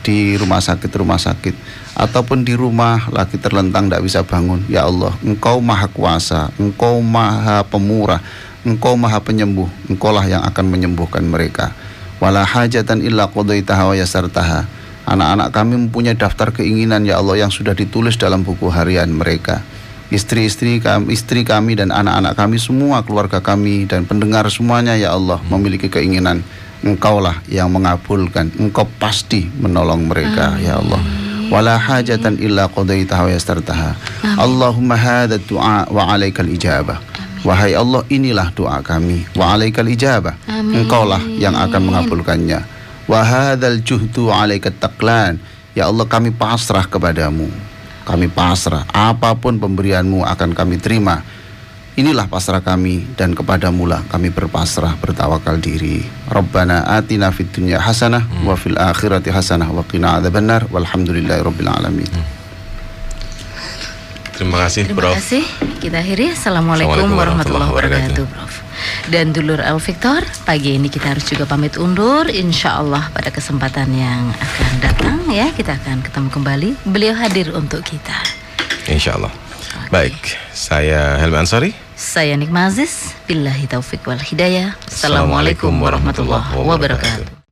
di rumah sakit ataupun di rumah lagi terlentang tidak bisa bangun, ya Allah, Engkau maha kuasa, Engkau maha pemurah, Engkau maha penyembuh, Engkaulah yang akan menyembuhkan mereka. Wala hajatan illa qadaitaha wa yasartaha. Anak-anak kami mempunyai daftar keinginan ya Allah yang sudah ditulis dalam buku harian mereka. Istri kami dan anak-anak kami semua, keluarga kami dan pendengar semuanya ya Allah memiliki keinginan. Engkaulah yang mengabulkan, Engkau pasti menolong mereka ya Allah. Wala hajatan illa qadaitaha wa yastartaha. Allahumma hadha du'a wa alaikal ijabah. Wahai Allah, inilah doa kami, wa alaikal ijabah. Engkaulah yang akan mengabulkannya. Wa hadzal juhdu alaikat taqlan. Ya Allah, kami pasrah kepadamu. Kami pasrah, apapun pemberianmu akan kami terima. Inilah pasrah kami dan kepadamu lah kami berpasrah, bertawakal diri. Rabbana atina fid dunya hasanah wa fil akhirati hasanah wa qina adzabannar walhamdulillahi rabbil alamin. Terima kasih, Terima Prof. kasih. Kita akhiri. Assalamualaikum warahmatullahi wabarakatuh, Prof. Dan dulur Al Victor, pagi ini kita harus juga pamit undur. Insya Allah pada kesempatan yang akan datang ya, kita akan ketemu kembali. Beliau hadir untuk kita. Insya Allah. Baik, saya Helmi Ansori. Saya Nikma Aziz. Billahi taufiq wal hidayah. Assalamualaikum warahmatullahi wabarakatuh.